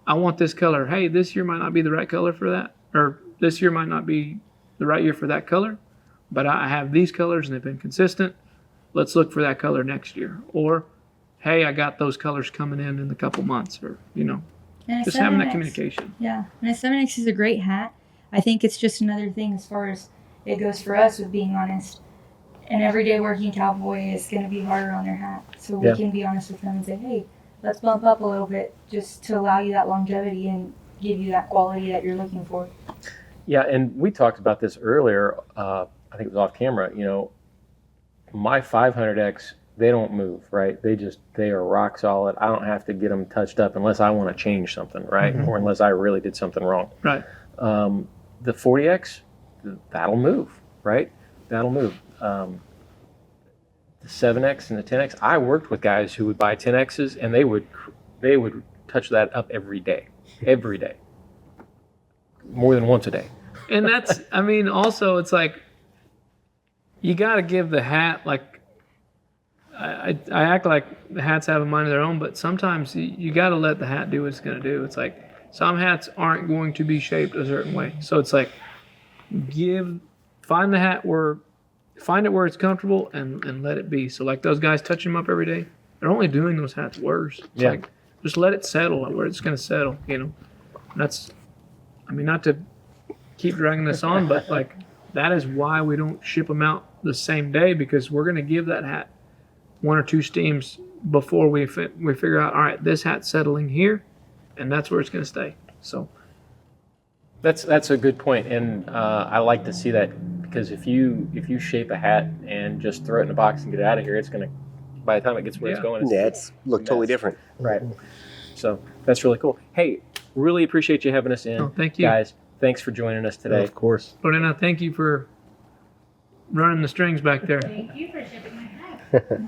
I want this color. Hey, this year might not be the right color for that or this year might not be the right year for that color, but I have these colors and they've been consistent. Let's look for that color next year. Or, hey, I got those colors coming in a couple months, or, And a just having that 7X communication. Yeah, and a 7X is a great hat. I think it's just another thing as far as it goes for us, with being honest. An everyday working cowboy is going to be harder on their hat. So we can be honest with them and say, hey, let's bump up a little bit just to allow you that longevity and give you that quality that you're looking for. Yeah, and we talked about this earlier. I think it was off camera. My 500X, they don't move, right? They are rock solid. I don't have to get them touched up unless I want to change something, right? Mm-hmm. Or unless I really did something wrong. Right. The 40X, that'll move, right? That'll move. The 7X and the 10X, I worked with guys who would buy 10Xs and they would touch that up every day, more than once a day. And that's, also it's like, you got to give the hat, like, I act like the hats have a mind of their own, but sometimes you got to let the hat do what it's going to do. It's like, some hats aren't going to be shaped a certain way. So it's like, find it where it's comfortable and let it be. So like those guys touching them up every day, they're only doing those hats worse. It's like, just let it settle where it's going to settle, And that's, not to keep dragging this on, but like, that is why we don't ship them out the same day, because we're going to give that hat 1 or 2 steams before we figure out, all right, this hat's settling here, and that's where it's going to stay. So that's a good point, and I like to see that, because if you shape a hat and just throw it in a box and get it out of here, it's going to, by the time it gets where it's going, it's look totally different. Right. So that's really cool. Hey, really appreciate you having us in. Oh, thank you. Guys, thanks for joining us today. Of course. Lorena, thank you for running the strings back there. Thank you for shipping my hat.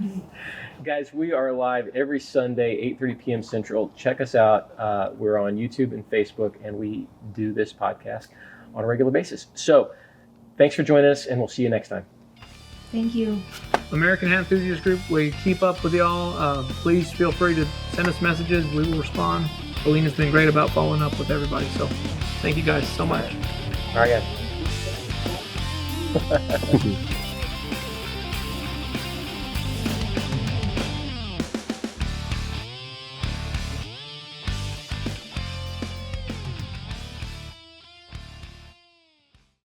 Guys, we are live every Sunday, 8:30 p.m. Central. Check us out. We're on YouTube and Facebook, and we do this podcast on a regular basis. So thanks for joining us, and we'll see you next time. Thank you. American Hat Enthusiast Group, we keep up with y'all. Please feel free to send us messages. We will respond. Alina's been great about following up with everybody. So thank you guys so much. All right, guys.